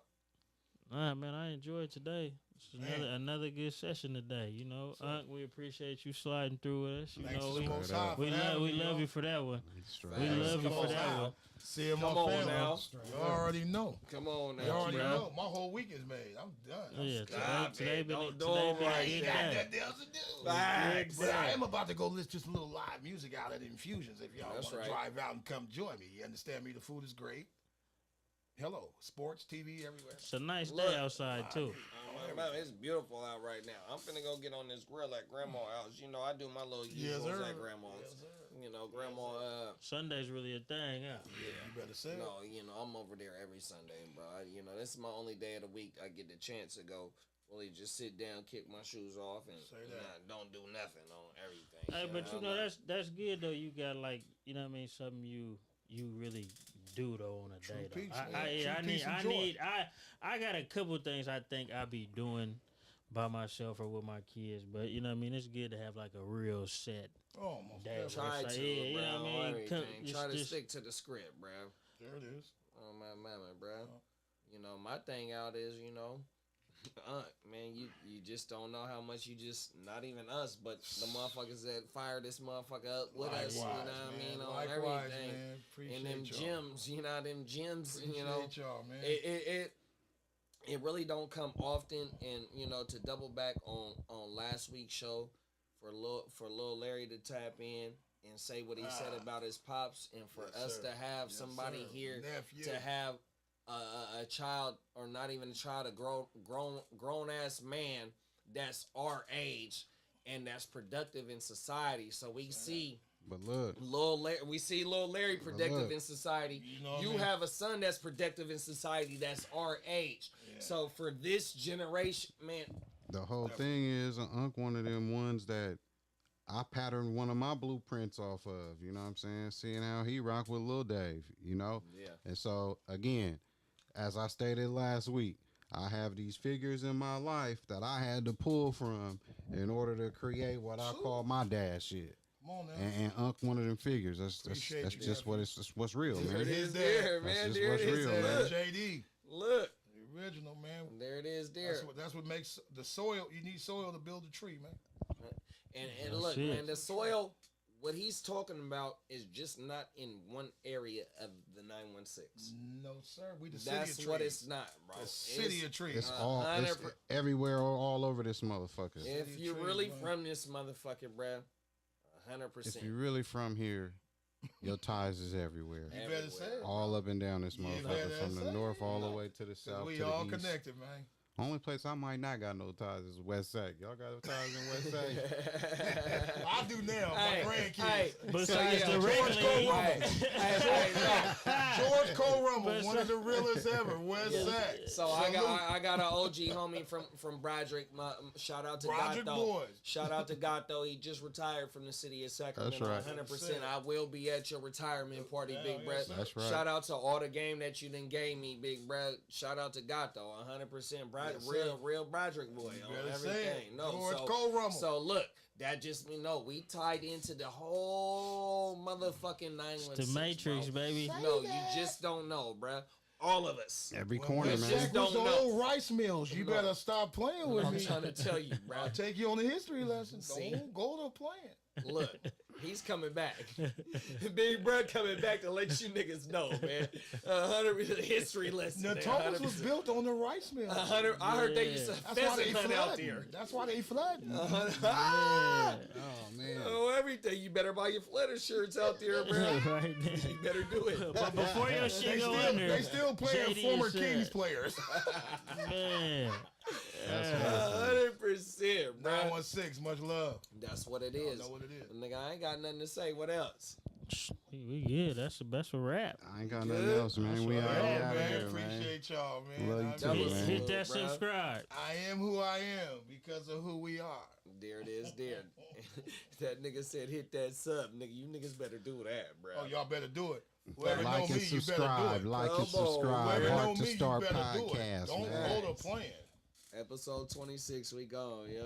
Nah, man, I enjoyed today. It's Man. another good session today. You know, we appreciate you sliding through with us. You Thanks know, to the we Most High for we having me, love yo. you for that one. Straight We up. love you Come for on that now. one. See my Come on family. now. You already know. Come on now, You already bruh. know. My whole week is made. I'm done. I'm Yeah, Stop today it. been Don't do today it been right. a good Yeah, day. that else to do. Facts. But I am about to go listen to some little live music out at Infusions if y'all That's want to right. drive out and come join me. You understand me? The food is great. Hello. Sports, TV, everywhere. It's a nice Look. day outside too. Oh, my mama, it's beautiful out right now. I'm finna go get on this grill at Grandma's house. You know, I do my little Yes, usuals sir. at Grandma's. Yes, sir. You know, Grandma, Sunday's really a thing, huh? You better say it. no, you know, I'm over there every Sunday, bro. You know, this is my only day of the week I get the chance to go really just sit down, kick my shoes off, and Say that. don't do nothing on everything. Hey, but you I'm know like, that's good though. You got like something you really do though on a True day. Though. peace, I man. True need peace and joy. I got a couple things I think I be doing by myself or with my kids, but you know what I mean. It's good to have like a real set Oh, most day. definitely. try It's to, like, yeah, you bro, know what I on mean? everything. Try to just- stick to the script, bro. There it is. Oh my mama, bro. You know, my thing out is, you know, man, you just don't know how much you just, not even us, but the motherfuckers that fire this motherfucker up with us, you know what I mean, on Likewise, everything. man. Appreciate And them y'all. gyms, you know, them gyms, Appreciate you know, y'all, man. it really don't come often. And you know, to double back on last week's show, for Lil Larry to tap in and say what he said about his pops, and for Yes, us sir. to have Yes, somebody sir. here Nephew. to have a child, or not even a child, a grown ass man that's our age and that's productive in society. So we see But look, Lil Larry productive look. in society. You know what I You mean? have a son that's productive in society that's our age. Yeah. So for this generation, man, the whole thing is, Unc one of them ones that I patterned one of my blueprints off of. You know what I'm saying? Seeing how he rocked with Lil Dave. You know. yeah. And so again, as I stated last week, I have these figures in my life that I had to pull from in order to create what I call my dad shit. Come on now. And Unc one of them figures. That's Appreciate you, just nephew. that's what's real, There man. it is there, there. man. That's just There what's it is. real, man. Look, JD. look. The original, man. There it is. There. That's what makes the soil. You need soil to build a tree, man. And That's look, it. man, the soil, what he's talking about is just not in one area of the 916. No, sir. We the city of That's trees. what it's not, bro. The city of trees. It's all it's 100%. everywhere, all over this motherfucker. If City you're of really trees, man. from this motherfucker, bruh, 100%. If you're really from here, your ties is everywhere. You better say it. All up and down this You motherfucker, better from the say north all the No. way to the south We to all the east. connected, man. Only place I might not got no ties is West Sac. Y'all got ties in West Sac? I do now. My grandkids. Besides the George Wrigley. Cole Rummel. George Cole Rummel, one of the realest ever. West Sac. So I got an OG homie from Broderick. Shout out to Broderick Gato. boys. Shout out to Gato. He just retired from the city of Sacramento. That's right. 100%. I will be at your retirement party, Big Brett. That's right. Shout out to all the game that you done gave me, Big Brett. Shout out to Gato. 100%. Real Broderick boy on everything. No, George Cole Rummel. So look, that just we tied into the whole motherfucking 916. The Matrix, bro. baby. No, you just don't know, bruh. All of us. Every corner, West man. Sac Don't was the know. old rice mills. You better stop playing with I'm me. trying to tell you, bro. I'll take you on the history lesson. See? Don't go to playing. Look, he's coming back. Big Brett coming back to let you niggas know, man. 100% history lesson. The Thomas was built on the rice mill. 100. I heard they used to That's why they pheasant hunt out there. That's why they flood. Ah! Oh, man. Oh, everything. You better buy your flutter shirts out there, bro. Right there. You better do it. But before your shit go in there, They still playing JD former said, Kings players. Man. That's Yeah. 100%, bro. 916, much love. That's what it I is. know what it is. Nigga, I ain't got nothing to say. What else? We good. That's a wrap. I ain't got nothing else, man. We All out right, here, man. man. Appreciate y'all, man. Love you I too, mean, man. Hit that Bruh. subscribe. I am who I am because of who we are. There it is, there. That nigga said hit that sub. Nigga, you niggas better do that, bro. Oh, y'all better do it. Whoever know Like me, and you better subscribe. do it. Like Come and on, subscribe. Whoever know Heart to me, you Star better do it. podcast, Don't man. go to playing. Episode 26, we gone, yeah.